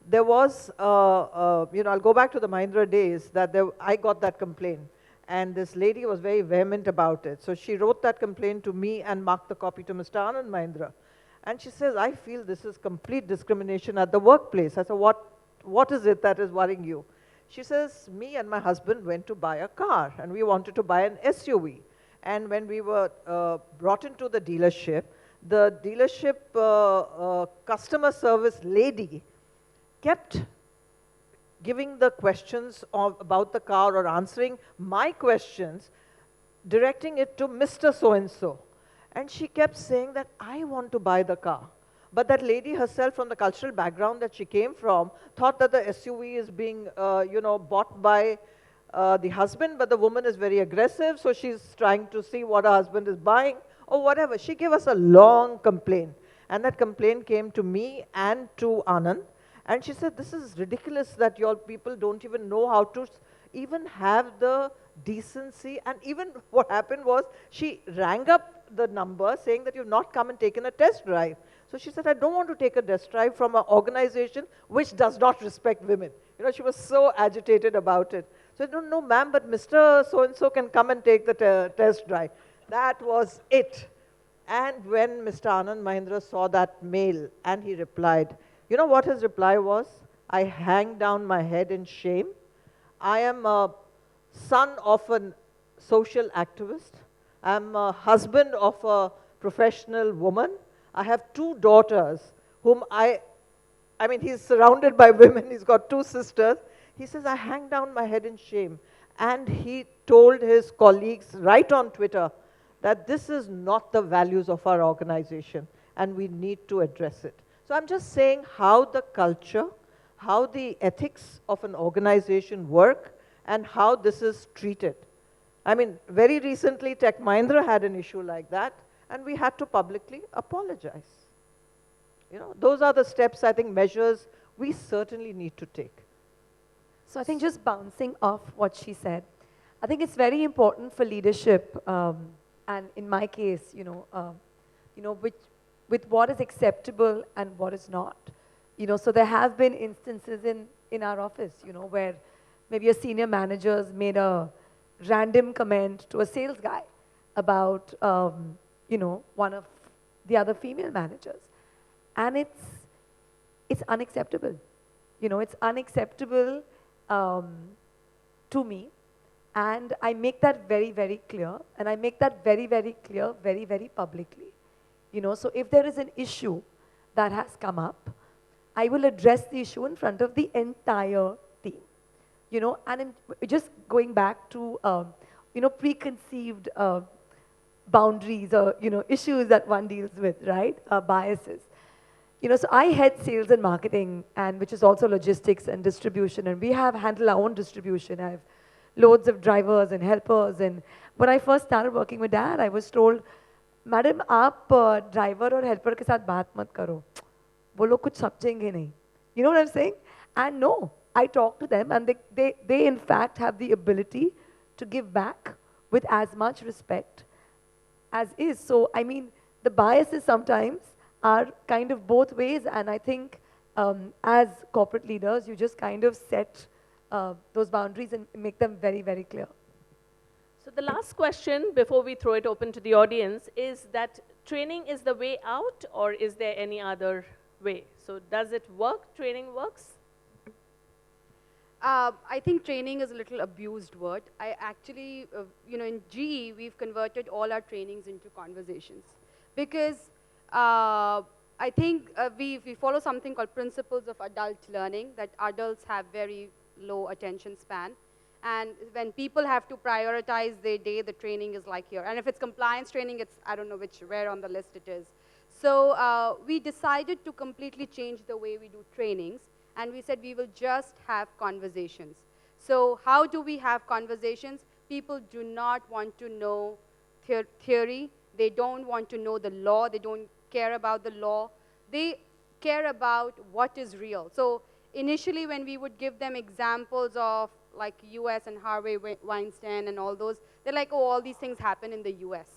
There was, I'll go back to the Mahindra days, that I got that complaint. And this lady was very vehement about it. So she wrote that complaint to me and marked the copy to Mr. Anand Mahindra. And she says, I feel this is complete discrimination at the workplace. I said, what is it that is worrying you? She says, me and my husband went to buy a car, and we wanted to buy an SUV. And when we were brought into the dealership customer service lady kept giving the questions about the car or answering my questions, directing it to Mr. So-and-so. And she kept saying that I want to buy the car. But that lady herself, from the cultural background that she came from, thought that the SUV is being, bought by the husband, but the woman is very aggressive, so she's trying to see what her husband is buying, or whatever. She gave us a long complaint. And that complaint came to me and to Anand. And she said, this is ridiculous that your people don't even know how to even have the decency. And even what happened was, she rang up the number saying that you've not come and taken a test drive. So she said, I don't want to take a test drive from an organization which does not respect women. She was so agitated about it. So I don't know, ma'am, but Mr. So-and-so can come and take the test drive. That was it. And when Mr. Anand Mahindra saw that mail and he replied, you know what his reply was? I hang down my head in shame. I am a son of a social activist. I'm a husband of a professional woman. I have 2 daughters whom I mean, he's surrounded by women. He's got 2 sisters. He says, I hang down my head in shame. And he told his colleagues right on Twitter that this is not the values of our organization and we need to address it. So I'm just saying how the culture, how the ethics of an organization work, and how this is treated. I mean, very recently, Tech Mahindra had an issue like that, and we had to publicly apologize. Those are the steps, I think, measures we certainly need to take. So I think just bouncing off what she said, I think it's very important for leadership, and in my case, with what is acceptable and what is not. So there have been instances in our office, where maybe a senior manager's made a random comment to a sales guy about, one of the other female managers. And it's unacceptable. It's unacceptable to me. And I make that very, very clear. And I make that very, very clear, very, very publicly. So if there is an issue that has come up, I will address the issue in front of the entire team. And just going back to, preconceived boundaries or, issues that one deals with, right? Biases. So I head sales and marketing, and which is also logistics and distribution, and we handle our own distribution. I have loads of drivers and helpers, and when I first started working with Dad, I was told, madam आप driver और helper के साथ बात मत करो, वो लोग कुछ समझेंगे नहीं. You know what I'm saying? And no, I talk to them and they in fact have the ability to give back with as much respect as is. So, I mean, the biases sometimes are kind of both ways, and I think as corporate leaders, you just kind of set those boundaries and make them very, very clear. So the last question before we throw it open to the audience is that training is the way out, or is there any other way? So does it work? Training works? I think training is a little abused word. I actually, in GE, we've converted all our trainings into conversations. Because I think we follow something called principles of adult learning, that adults have very low attention span. And when people have to prioritize their day, the training is like here. And if it's compliance training, it's, I don't know where on the list it is. So we decided to completely change the way we do trainings. And we said we will just have conversations. So how do we have conversations? People do not want to know theory. They don't want to know the law. They don't care about the law. They care about what is real. So initially when we would give them examples of like US and Harvey Weinstein and all those, they're like, oh, all these things happen in the US.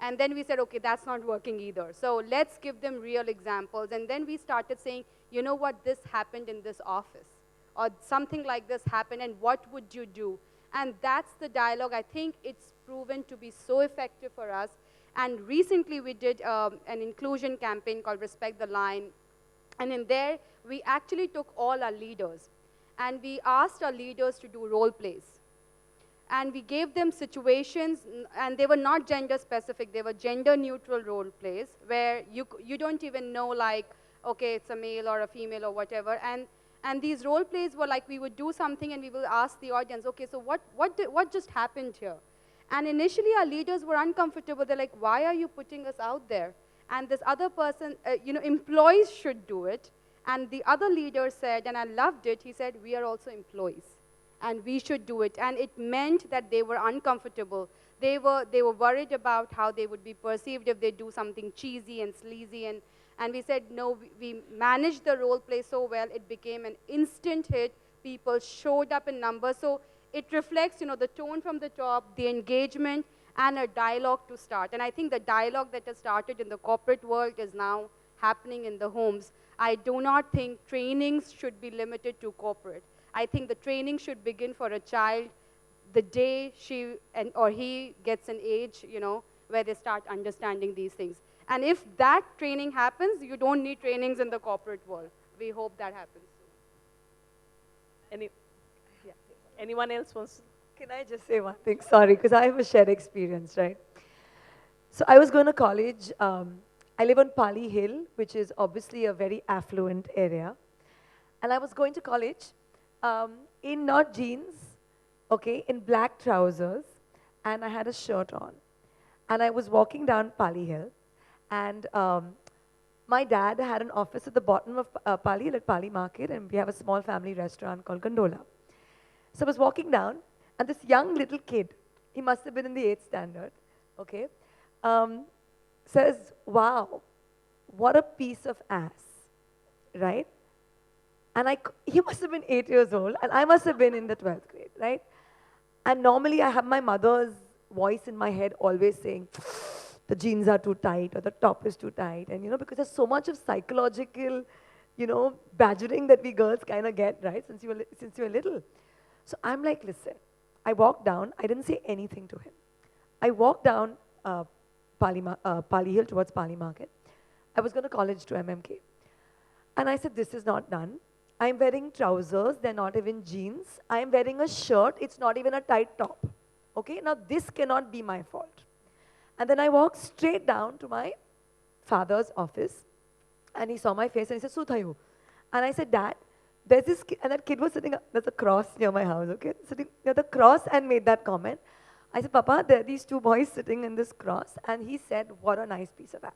And then we said, okay, that's not working either. So let's give them real examples. And then we started saying, you know what, this happened in this office. Or something like this happened, and what would you do? And that's the dialogue. I think it's proven to be so effective for us. And recently we did an inclusion campaign called Respect the Line. And in there, we actually took all our leaders. And we asked our leaders to do role plays. And we gave them situations, and they were not gender specific, they were gender neutral role plays, where you don't even know, like, okay, it's a male or a female or whatever. And these role plays were like, we would do something and we will ask the audience, okay, so what just happened here? And initially our leaders were uncomfortable. They're like, why are you putting us out there? And this other person, employees should do it. And the other leader said, and I loved it, he said, we are also employees. And we should do it. And it meant that they were uncomfortable. They were worried about how they would be perceived if they do something cheesy and sleazy. And we said, no, we managed the role play so well, it became an instant hit. People showed up in numbers. So it reflects, the tone from the top, the engagement, and a dialogue to start. And I think the dialogue that has started in the corporate world is now happening in the homes. I do not think trainings should be limited to corporate. I think the training should begin for a child the day she or he gets an age, where they start understanding these things. And if that training happens, you don't need trainings in the corporate world. We hope that happens. Anyone else wants? Can I just say one thing? Sorry, because I have a shared experience, right? So I was going to college. I live on Pali Hill, which is obviously a very affluent area. And I was going to college in not jeans, okay, in black trousers, and I had a shirt on. And I was walking down Pali Hill, and my dad had an office at the bottom of Pali Hill at Pali Market, and we have a small family restaurant called Gondola. So I was walking down, and this young little kid, he must have been in the 8th standard, okay, says, wow, what a piece of ass, right? And he must have been 8 years old, and I must have been in the 12th grade, right? And normally I have my mother's voice in my head always saying, the jeans are too tight, or the top is too tight. And, because there's so much of psychological, badgering that we girls kind of get, right, since you were little. So I'm like, listen, I walked down, I didn't say anything to him. I walked down Pali Hill towards Pali Market. I was going to college to MMK. And I said, this is not done. I'm wearing trousers, they're not even jeans. I'm wearing a shirt, it's not even a tight top. Okay, now this cannot be my fault. And then I walked straight down to my father's office, and he saw my face and he said, Suthayu. And I said, Dad, there's this kid, and that kid was sitting, there's a cross near my house, okay? Sitting near the cross and made that comment. I said, Papa, there are these two boys sitting in this cross, and he said, what a nice piece of ass.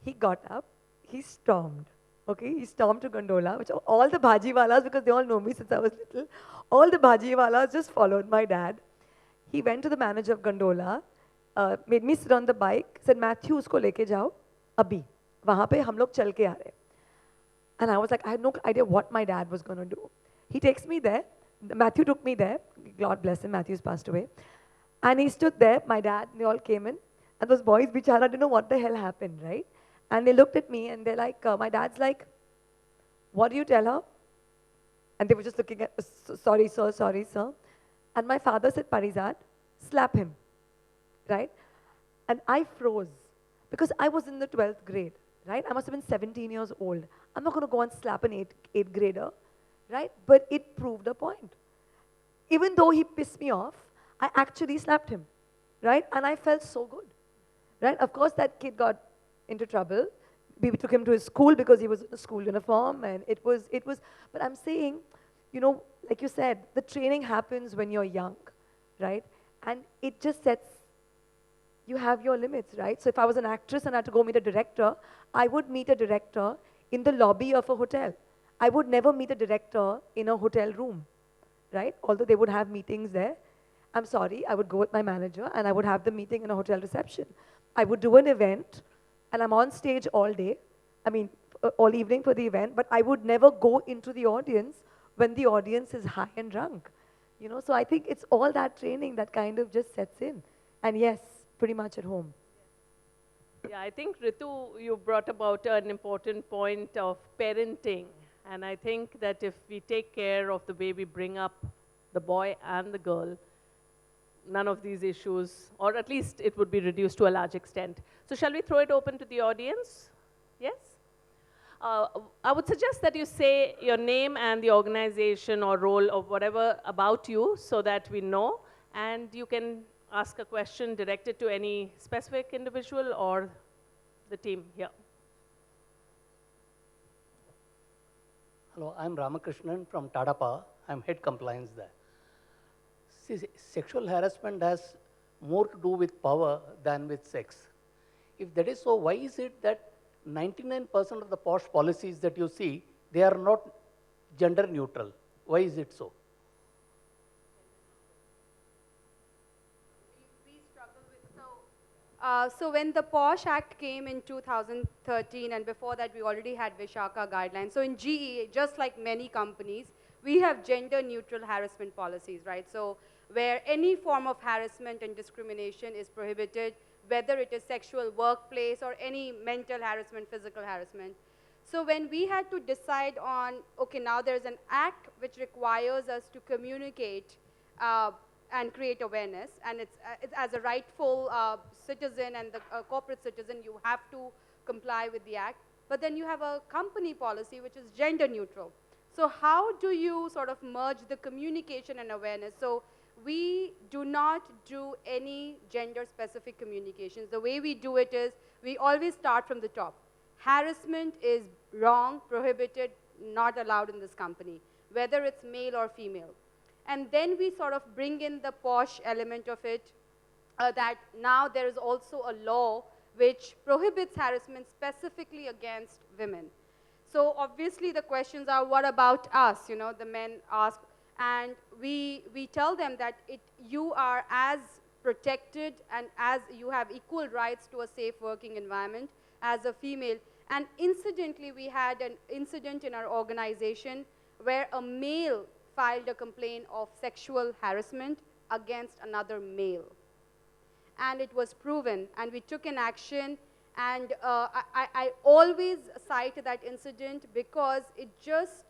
He got up, he stormed. Okay, he stormed to Gondola, which all the bhajiwalas, because they all know me since I was little, all the bhajiwalas just followed my dad. He went to the manager of Gondola, made me sit on the bike, said, Matthew, usko leke jao, abhi. Wahan pe hum log chal ke aa rahe. And I was like, I had no idea what my dad was going to do. He takes me there. Matthew took me there. God bless him, Matthew's passed away. And he stood there, my dad, they all came in. And those boys, bichara, didn't know what the hell happened, right? And they looked at me and they're like, my dad's like, what do you tell her? And they were just looking at, sorry, sir. And my father said, Parizad, slap him, right? And I froze because I was in the 12th grade, right? I must have been 17 years old. I'm not going to go and slap an eighth grader, right? But it proved a point. Even though he pissed me off, I actually slapped him, right? And I felt so good, right? Of course, that kid got into trouble. We took him to his school because he was in a school uniform, and it was, but I'm saying, you know, like you said, the training happens when you're young, right? And it just sets, you have your limits, right? So if I was an actress and I had to go meet a director, I would meet a director in the lobby of a hotel. I would never meet a director in a hotel room, right? Although they would have meetings there. I'm sorry, I would go with my manager and I would have the meeting in a hotel reception. I would do an event and I'm on stage all day, all evening for the event, but I would never go into the audience when the audience is high and drunk. You know, so I think it's all that training that kind of just sets in. And yes, pretty much at home. Yeah, I think, Ritu, you brought about an important point of parenting. And I think that if we take care of the way we bring up the boy and the girl, none of these issues, or at least it would be reduced to a large extent. So shall we throw it open to the audience? Yes? I would suggest that you say your name and the organization or role or whatever about you so that we know, and you can ask a question directed to any specific individual or the team here. Hello, I'm Ramakrishnan from Tata Power. I'm head compliance there. See, sexual harassment has more to do with power than with sex. If that is so, why is it that 99% of the posh policies that you see, they are not gender neutral? Why is it so? So when the POSH Act came in 2013, and before that we already had Vishaka guidelines. So in GE, just like many companies, we have gender neutral harassment policies, right? So where any form of harassment and discrimination is prohibited, whether it is sexual workplace or any mental harassment, physical harassment. So when we had to decide on, okay, now there's an act which requires us to communicate and create awareness, and it's as a rightful citizen and the corporate citizen, you have to comply with the act. But then you have a company policy which is gender neutral. So how do you sort of merge the communication and awareness? So we do not do any gender-specific communications. The way we do it is we always start from the top. Harassment is wrong, prohibited, not allowed in this company, whether it's male or female. And then we sort of bring in the posh element of it, that now there is also a law which prohibits harassment specifically against women. So obviously the questions are, what about us? You know, the men ask, and we tell them that you are as protected and as you have equal rights to a safe working environment as a female. And incidentally, we had an incident in our organization where a male filed a complaint of sexual harassment against another male. And it was proven, and we took an action, and I always cite that incident because it just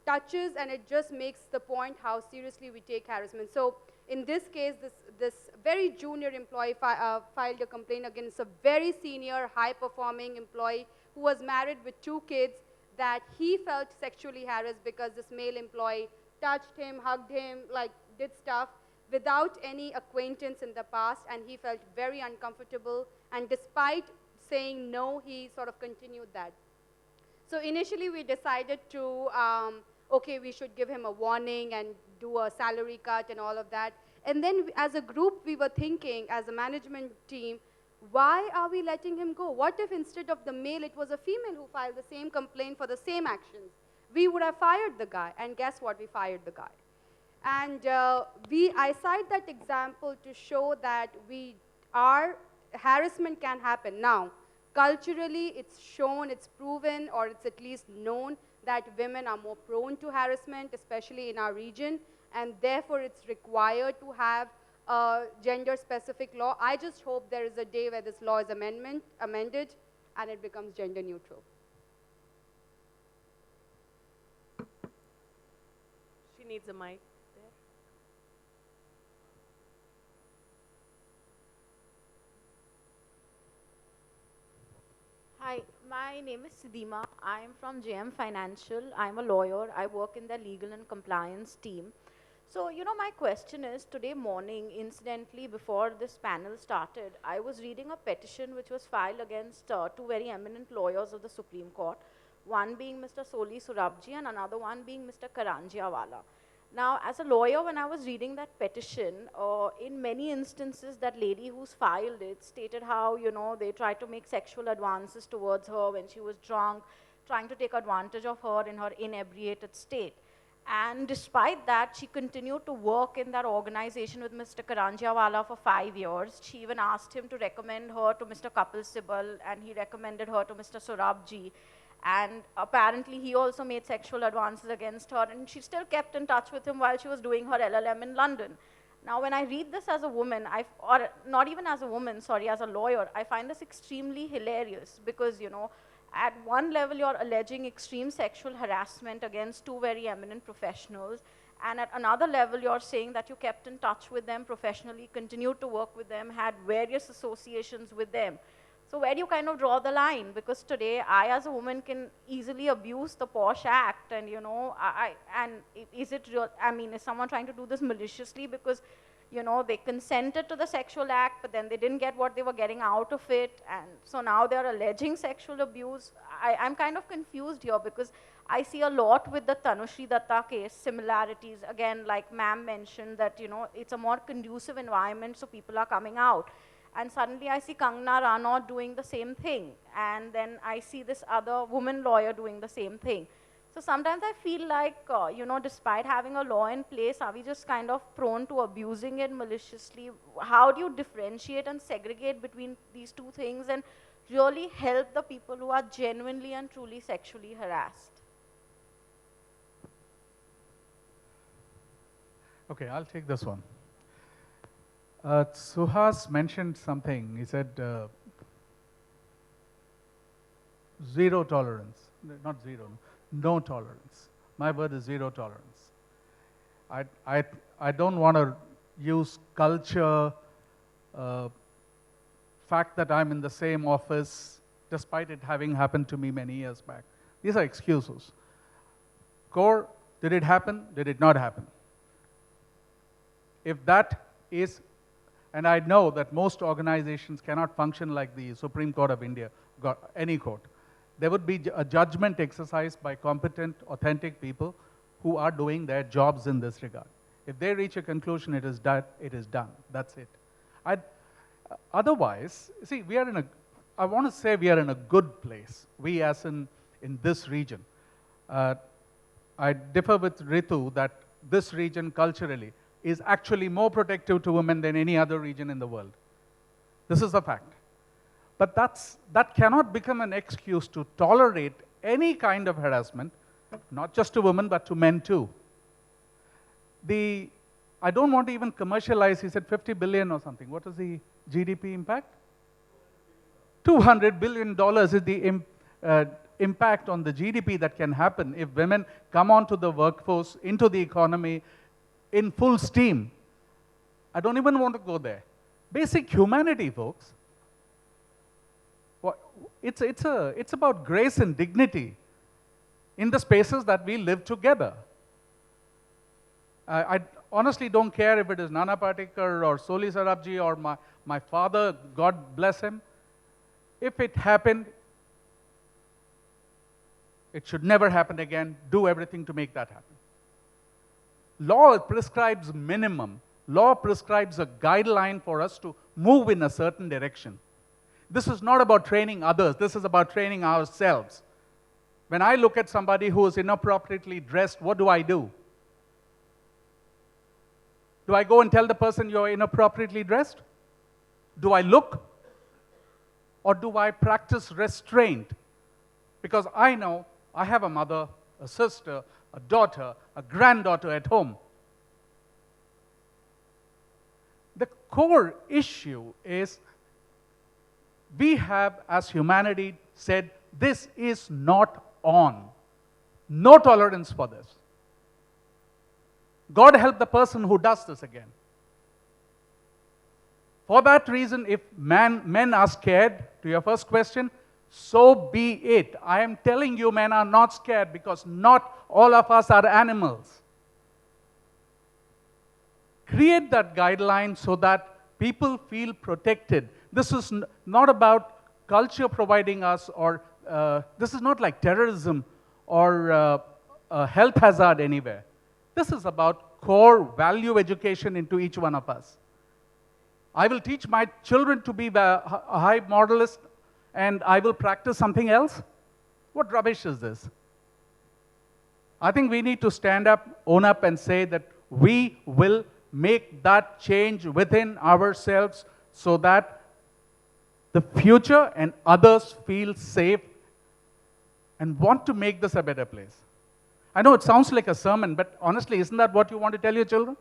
touches and it just makes the point how seriously we take harassment. So in this case, this very junior employee filed a complaint against a very senior, high-performing employee who was married with 2 kids, that he felt sexually harassed because this male employee touched him, hugged him, like did stuff without any acquaintance in the past, and he felt very uncomfortable, and despite saying no, he sort of continued that. So initially we decided to, okay, we should give him a warning and do a salary cut and all of that. And then as a group, we were thinking, as a management team, why are we letting him go? What if instead of the male, it was a female who filed the same complaint for the same actions? We would have fired the guy, and guess what? We fired the guy. And I cite that example to show that harassment can happen. Now, culturally, it's shown, it's proven, or it's at least known that women are more prone to harassment, especially in our region, and therefore it's required to have a gender-specific law. I just hope there is a day where this law is amended and it becomes gender neutral. She needs a mic there. Hi, my name is Sidima. I am from JM Financial. I'm a lawyer. I work in the legal and compliance team. So, my question is, today morning, incidentally, before this panel started, I was reading a petition which was filed against two very eminent lawyers of the Supreme Court, one being Mr. Soli Sorabji and another one being Mr. Karanjiawala. Now, as a lawyer, when I was reading that petition, in many instances, that lady who's filed it stated how, they tried to make sexual advances towards her when she was drunk, trying to take advantage of her in her inebriated state. And despite that, she continued to work in that organization with Mr. Karanjiawala for 5 years. She even asked him to recommend her to Mr. Kapil Sibal, and he recommended her to Mr. Sorabji. And apparently, he also made sexual advances against her, and she still kept in touch with him while she was doing her LLM in London. Now, when I read this as a woman, or not even as a woman, sorry, as a lawyer, I find this extremely hilarious because, at one level, you're alleging extreme sexual harassment against two very eminent professionals, and at another level, you're saying that you kept in touch with them professionally, continued to work with them, had various associations with them. So where do you kind of draw the line? Because today, I as a woman can easily abuse the POSH Act, and is it real? I mean, is someone trying to do this maliciously because, they consented to the sexual act, but then they didn't get what they were getting out of it, and so now they're alleging sexual abuse. I'm kind of confused here because I see a lot with the Tanushree Datta case, similarities. Again, like ma'am mentioned that, it's a more conducive environment, so people are coming out. And suddenly I see Kangana Ranaut doing the same thing. And then I see this other woman lawyer doing the same thing. So sometimes I feel like, despite having a law in place, are we just kind of prone to abusing it maliciously? How do you differentiate and segregate between these two things and really help the people who are genuinely and truly sexually harassed? Okay, I'll take this one. Suhas mentioned something. He said, zero tolerance. Not zero, no tolerance. My word is zero tolerance. I don't want to use culture, fact that I'm in the same office, despite it having happened to me many years back. These are excuses. Core, did it happen? Did it not happen? If that is, and I know that most organizations cannot function like the Supreme Court of India, any court. There would be a judgment exercise by competent, authentic people who are doing their jobs in this regard. If they reach a conclusion, it is done, it is done. That's it. Otherwise, see, I want to say we are in a good place. We as in this region. I differ with Ritu that this region culturally is actually more protective to women than any other region in the world. This is a fact. But that cannot become an excuse to tolerate any kind of harassment, not just to women, but to men too. I don't want to even commercialize, he said 50 billion or something. What is the GDP impact? $200 billion is the impact on the GDP that can happen if women come onto the workforce, into the economy, in full steam. I don't even want to go there. Basic humanity, folks. It's about grace and dignity in the spaces that we live together. I honestly don't care if it is Nana Patekar or Soli Sorabji or my father, God bless him. If it happened, it should never happen again. Do everything to make that happen. Law prescribes minimum. Law prescribes a guideline for us to move in a certain direction. This is not about training others. This is about training ourselves. When I look at somebody who is inappropriately dressed, what do I do? Do I go and tell the person you're inappropriately dressed? Do I look? Or do I practice restraint? Because I know I have a mother, a sister, a daughter, a granddaughter at home. The core issue is we have, as humanity, said this is not on. No tolerance for this. God help the person who does this again. For that reason, if men are scared, to your first question, so be it. I am telling you, men are not scared because not all of us are animals. Create that guideline so that people feel protected. This is not about culture providing us, or this is not like terrorism or a health hazard anywhere. This is about core value education into each one of us. I will teach my children to be a high moralist and I will practice something else? What rubbish is this? I think we need to stand up, own up and say that we will make that change within ourselves so that the future and others feel safe and want to make this a better place. I know it sounds like a sermon, but honestly, isn't that what you want to tell your children?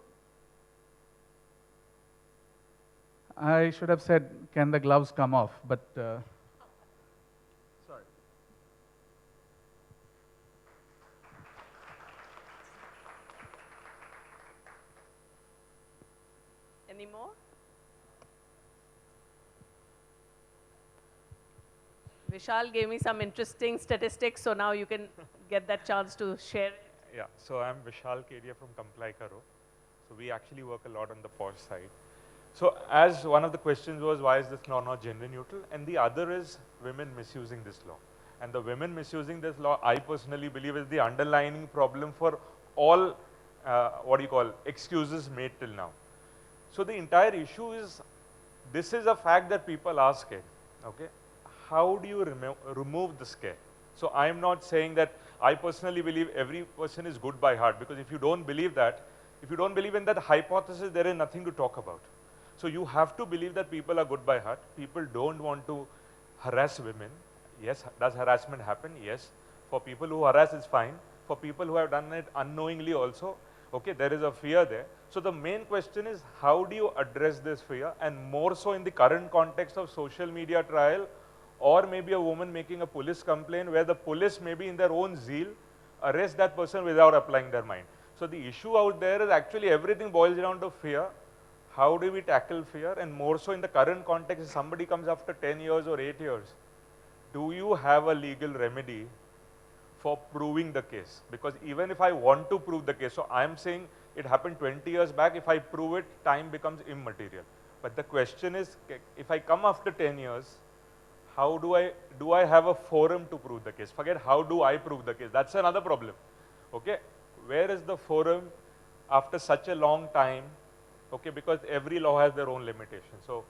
I should have said, can the gloves come off? But sorry. Any more? Vishal gave me some interesting statistics, so now you can get that chance to share. Yeah, so I'm Vishal Kedia from Comply Karo. So we actually work a lot on the POSH side. So as one of the questions was, why is this law not gender neutral? And the other is women misusing this law. And the women misusing this law, I personally believe, is the underlying problem for all, excuses made till now. So the entire issue is, this is a fact that people are scared, okay? How do you remove the scare? So I'm not saying that I personally believe every person is good by heart, because if you don't believe that, if you don't believe in that hypothesis, there is nothing to talk about. So you have to believe that people are good by heart. People don't want to harass women. Yes, does harassment happen? Yes. For people who harass, it's fine. For people who have done it unknowingly also, okay, there is a fear there. So the main question is, how do you address this fear? And more so in the current context of social media trial, or maybe a woman making a police complaint where the police, maybe in their own zeal, arrest that person without applying their mind. So the issue out there is actually everything boils down to fear. How do we tackle fear? And more so in the current context, if somebody comes after 10 years or 8 years, do you have a legal remedy for proving the case? Because even if I want to prove the case, so I'm saying it happened 20 years back, if I prove it, time becomes immaterial. But the question is, if I come after 10 years, how do I have a forum to prove the case? Forget how do I prove the case. That's another problem. Okay? Where is the forum after such a long time? Okay, because every law has their own limitations. So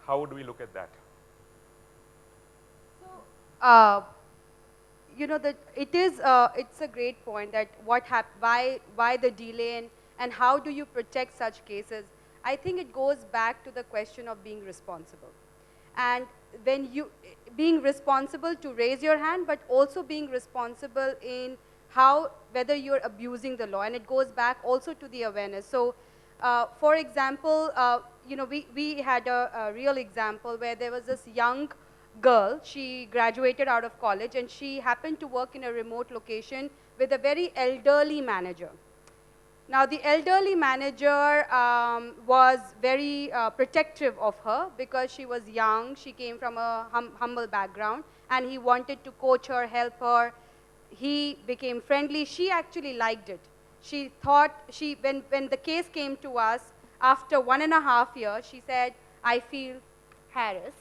how do we look at that? So, you know, that it's a great point that why the delay and how do you protect such cases? I think it goes back to the question of being responsible. And when you, being responsible to raise your hand, but also being responsible in whether you're abusing the law. And it goes back also to the awareness. So, for example, you know, we had a real example where there was this young girl. She graduated out of college and she happened to work in a remote location with a very elderly manager. Now, the elderly manager was very protective of her because she was young. She came from a humble background and he wanted to coach her, help her. He became friendly. She actually liked it. She thought, when the case came to us, after 1.5 years, she said, I feel harassed.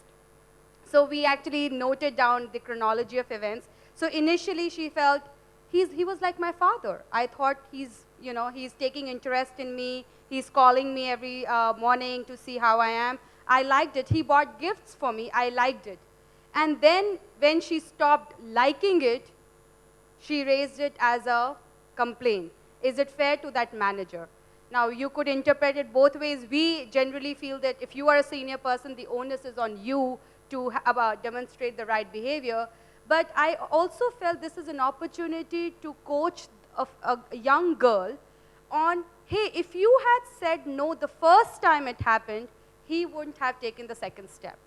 So we actually noted down the chronology of events. So initially she felt, he was like my father. I thought he's taking interest in me. He's calling me every morning to see how I am. I liked it. He bought gifts for me. I liked it. And then when she stopped liking it, she raised it as a complaint. Is it fair to that manager? Now, you could interpret it both ways. We generally feel that if you are a senior person, the onus is on you to demonstrate the right behavior. But I also felt this is an opportunity to coach a young girl on, hey, if you had said no the first time it happened, he wouldn't have taken the second step.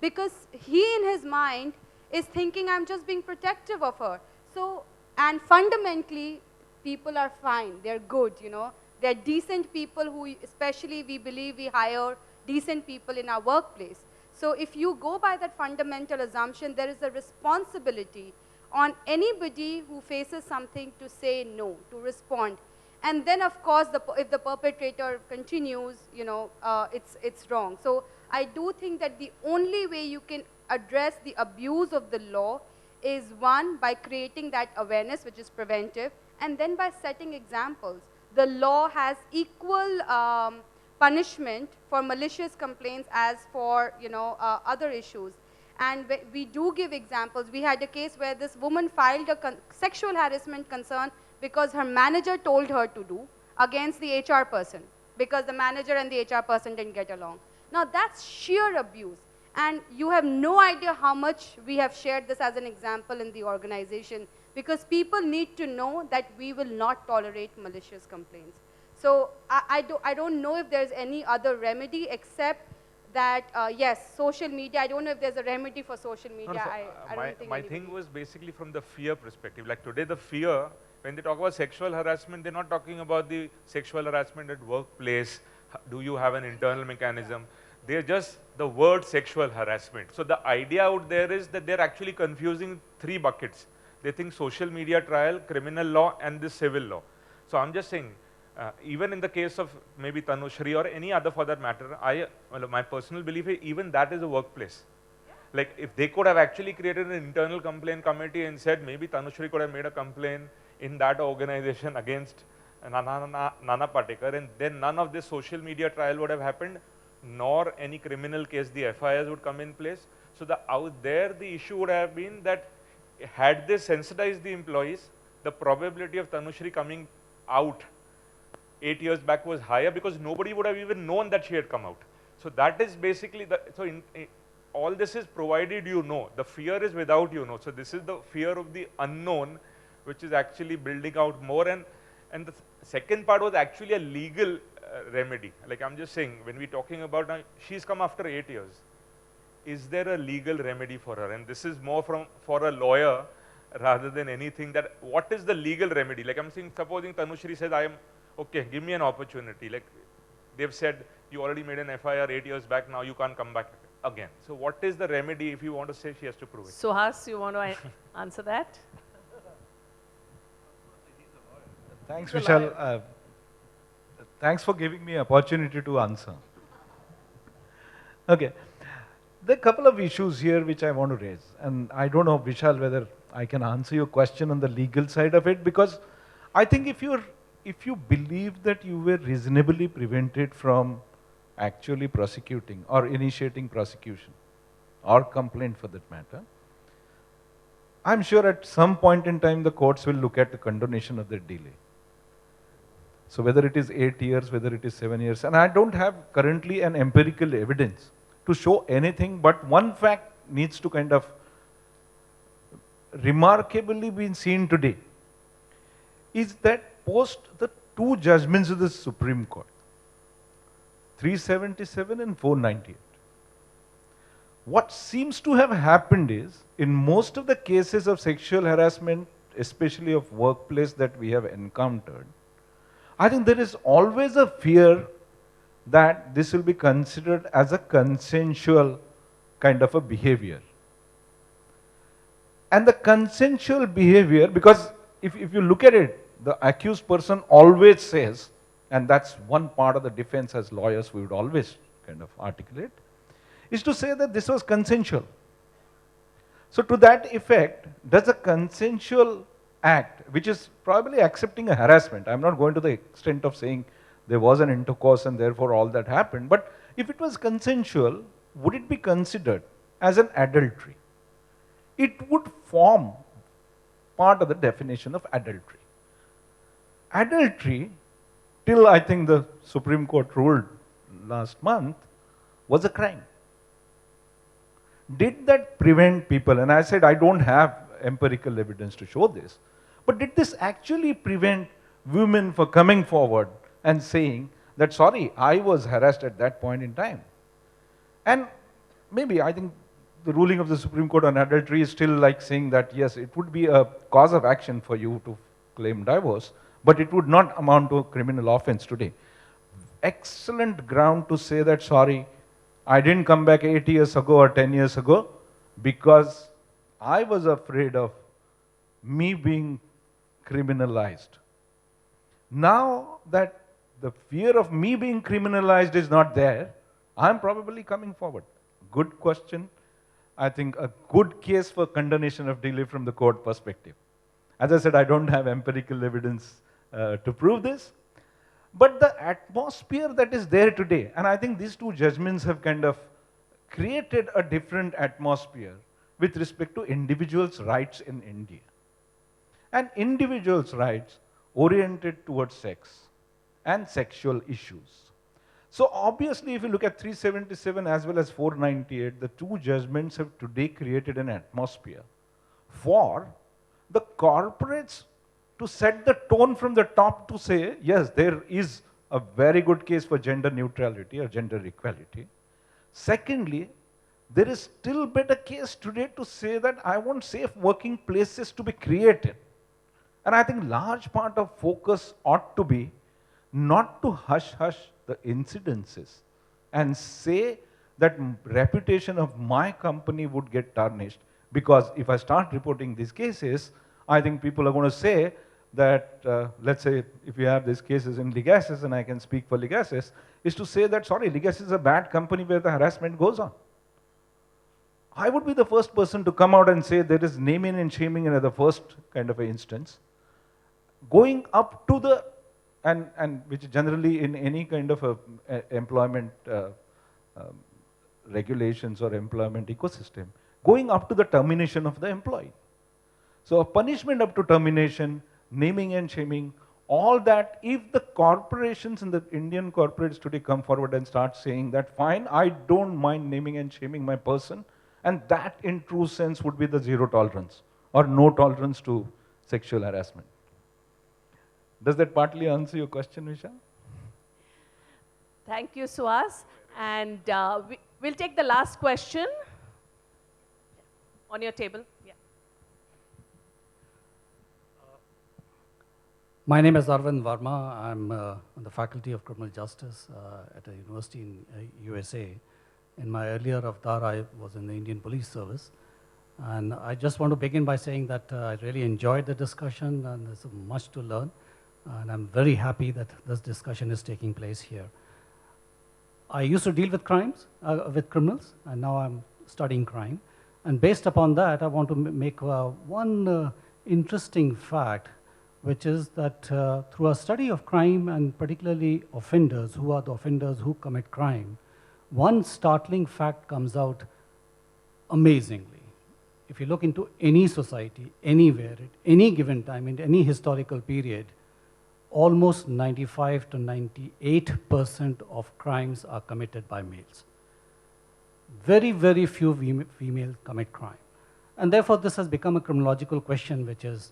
Because he in his mind is thinking, I'm just being protective of her. So, and fundamentally, people are fine, they're good, you know. They're decent people who, especially we believe we hire decent people in our workplace. So if you go by that fundamental assumption, there is a responsibility on anybody who faces something to say no, to respond. And then, of course, if the perpetrator continues, you know, it's wrong. So I do think that the only way you can address the abuse of the law is, one, by creating that awareness, which is preventive, and then by setting examples. The law has equal punishment for malicious complaints as for, you know, other issues. And we do give examples. We had a case where this woman filed a sexual harassment concern because her manager told her to do against the HR person, because the manager and the HR person didn't get along. Now that's sheer abuse. And you have no idea how much we have shared this as an example in the organization, because people need to know that we will not tolerate malicious complaints. So I don't know if there's any other remedy except that, yes, social media. I don't know if there's a remedy for social media. No, I don't think my thing was basically from the fear perspective. Like today, the fear, when they talk about sexual harassment, they're not talking about the sexual harassment at workplace. Do you have an internal mechanism? They're just the word sexual harassment. So the idea out there is that they're actually confusing three buckets. They think social media trial, criminal law, and the civil law. So I'm just saying, even in the case of maybe Tanushree or any other for that matter, my personal belief is even that is a workplace. Yeah. Like if they could have actually created an internal complaint committee and said maybe Tanushree could have made a complaint in that organization against Nana Patekar, and then none of this social media trial would have happened, nor any criminal case, the FIRs would come in place. So out there, the issue would have been that had they sensitized the employees, the probability of Tanushree coming out 8 years back was higher, because nobody would have even known that she had come out. So that is basically all this is provided you know. The fear is without you know. So this is the fear of the unknown, which is actually building out more. And the second part was actually a legal remedy. Like I'm just saying, when we're talking about she's come after 8 years, is there a legal remedy for her? And this is more for a lawyer rather than anything, that what is the legal remedy? Like I'm saying, supposing Tanushree says, okay, give me an opportunity. Like they've said, you already made an FIR 8 years back, now you can't come back again. So what is the remedy if you want to say she has to prove it? Suhas, you want to answer that? Thanks, Vishal. Thanks for giving me an opportunity to answer. Okay. There are a couple of issues here which I want to raise. And I don't know, Vishal, whether I can answer your question on the legal side of it, because I think if you believe that you were reasonably prevented from actually prosecuting or initiating prosecution or complaint for that matter, I'm sure at some point in time the courts will look at the condonation of the delay. So whether it is 8 years, whether it is 7 years, and I don't have currently an empirical evidence to show anything, but one fact needs to kind of remarkably be seen today, is that post the two judgments of the Supreme Court, 377 and 498, what seems to have happened is, in most of the cases of sexual harassment, especially of workplace that we have encountered, I think there is always a fear that this will be considered as a consensual kind of a behavior. And the consensual behavior, because if you look at it, the accused person always says, and that's one part of the defense as lawyers we would always kind of articulate, is to say that this was consensual. So to that effect, does a consensual act, which is probably accepting a harassment, I'm not going to the extent of saying there was an intercourse and therefore all that happened, but if it was consensual, would it be considered as an adultery? It would form part of the definition of adultery. Adultery, till I think the Supreme Court ruled last month, was a crime. did that prevent people, and I said I don't have empirical evidence to show this, but did this actually prevent women from coming forward and saying that, sorry, I was harassed at that point in time? And maybe I think the ruling of the Supreme Court on adultery is still like saying that, yes, it would be a cause of action for you to claim divorce, but it would not amount to a criminal offense today. Excellent ground to say that, sorry, I didn't come back 8 years ago or 10 years ago because I was afraid of me being criminalized. Now that the fear of me being criminalized is not there, I'm probably coming forward. Good question. I think a good case for condemnation of delay from the court perspective. As I said, I don't have empirical evidence to prove this, but the atmosphere that is there today, and I think these two judgments have kind of created a different atmosphere with respect to individuals' rights in India. And individuals' rights oriented towards sex and sexual issues. So obviously, if you look at 377 as well as 498, the two judgments have today created an atmosphere for the corporates to set the tone from the top to say, yes, there is a very good case for gender neutrality or gender equality. Secondly, there is still better case today to say that I want safe working places to be created. And I think large part of focus ought to be not to hush the incidences and say that reputation of my company would get tarnished, because if I start reporting these cases, I think people are going to say that, let's say if you have these cases in Legasis, and I can speak for Legasis, is to say that, sorry, Legasis is a bad company where the harassment goes on. I would be the first person to come out and say there is naming and shaming in the first kind of an instance. Going up to the, and which generally in any kind of employment regulations or employment ecosystem, going up to the termination of the employee. So a punishment up to termination, naming and shaming, all that, if the corporations and the Indian corporates today come forward and start saying that, fine, I don't mind naming and shaming my person, and that in true sense would be the zero tolerance or no tolerance to sexual harassment. Does that partly answer your question, Vishal? Thank you, Suhas. And we'll take the last question on your table. Yeah. My name is Arvind Varma. I'm on the Faculty of Criminal Justice at a university in USA. In my earlier avatar, I was in the Indian Police Service. And I just want to begin by saying that I really enjoyed the discussion, and there's much to learn. And I'm very happy that this discussion is taking place here. I used to deal with with criminals, and now I'm studying crime. And based upon that, I want to make one interesting fact, which is that through a study of crime, and particularly offenders, who are the offenders who commit crime, one startling fact comes out amazingly. If you look into any society, anywhere, at any given time, in any historical period, almost 95 to 98% of crimes are committed by males. Very, very few females commit crime. And therefore, this has become a criminological question, which is,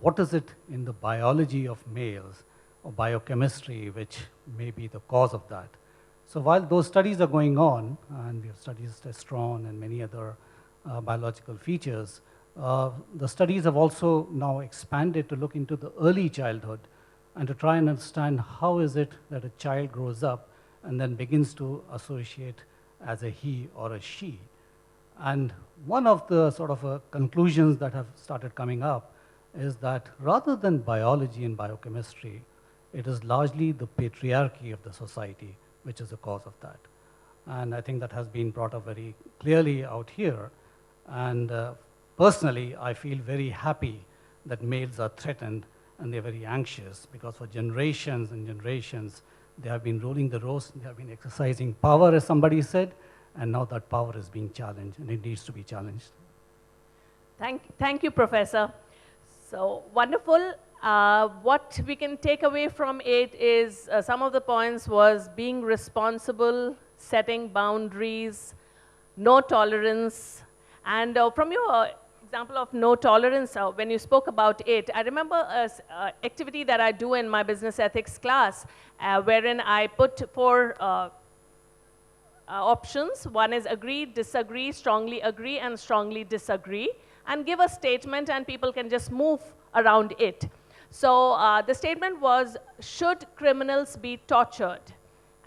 what is it in the biology of males or biochemistry which may be the cause of that? So while those studies are going on, and we have studied testosterone and many other biological features, the studies have also now expanded to look into the early childhood and to try and understand how is it that a child grows up and then begins to associate as a he or a she. And one of the sort of conclusions that have started coming up is that rather than biology and biochemistry, it is largely the patriarchy of the society which is the cause of that. And I think that has been brought up very clearly out here. And personally, I feel very happy that males are threatened and they're very anxious, because for generations and generations, they have been ruling the roast, they have been exercising power, as somebody said, and now that power is being challenged, and it needs to be challenged. Thank you, Professor. So wonderful. What we can take away from it is some of the points was being responsible, setting boundaries, no tolerance. And from your example of no tolerance, when you spoke about it, I remember an activity that I do in my business ethics class, wherein I put 4 options. One is agree, disagree, and strongly disagree, and give a statement, and people can just move around it. So the statement was, should criminals be tortured?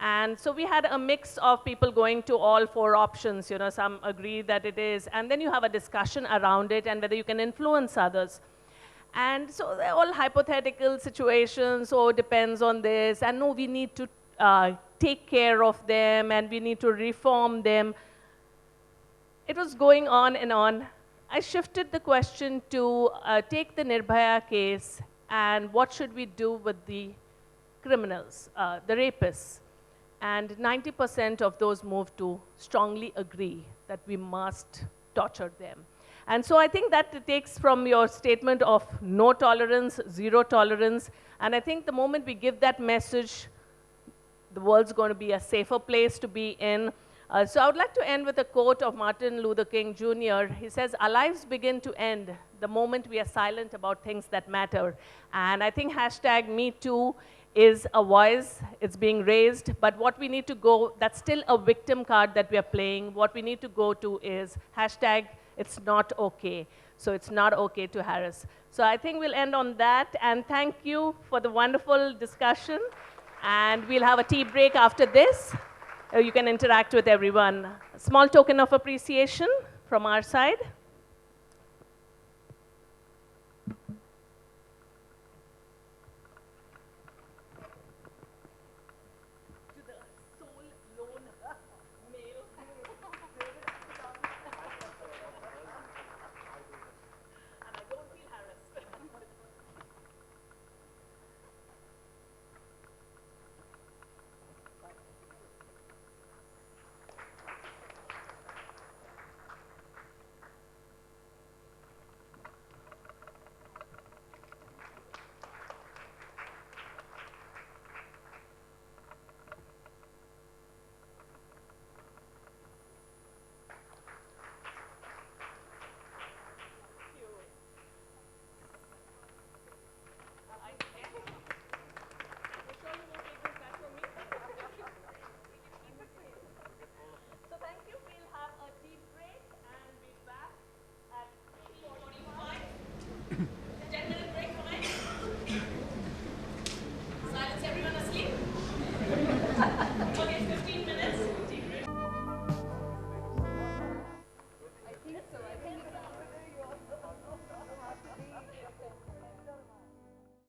And so we had a mix of people going to all 4 options. You know, some agree that it is, and then you have a discussion around it and whether you can influence others. And so they're all hypothetical situations, so it depends on this, and no, we need to take care of them, and we need to reform them. It was going on and on. I shifted the question to take the Nirbhaya case, and what should we do with the criminals, the rapists? And 90% of those moved to strongly agree that we must torture them. And so I think that takes from your statement of no tolerance, zero tolerance, and I think the moment we give that message, the world's going to be a safer place to be in. So I would like to end with a quote of Martin Luther King Jr. He says, our lives begin to end the moment we are silent about things that matter. And I think hashtag #MeToo is a voice, it's being raised, but what we need to go, that's still a victim card that we are playing. What we need to go to is hashtag it's not okay. So it's not okay to harass. So I think we'll end on that, and thank you for the wonderful discussion. And we'll have a tea break after this. You can interact with everyone. A small token of appreciation from our side.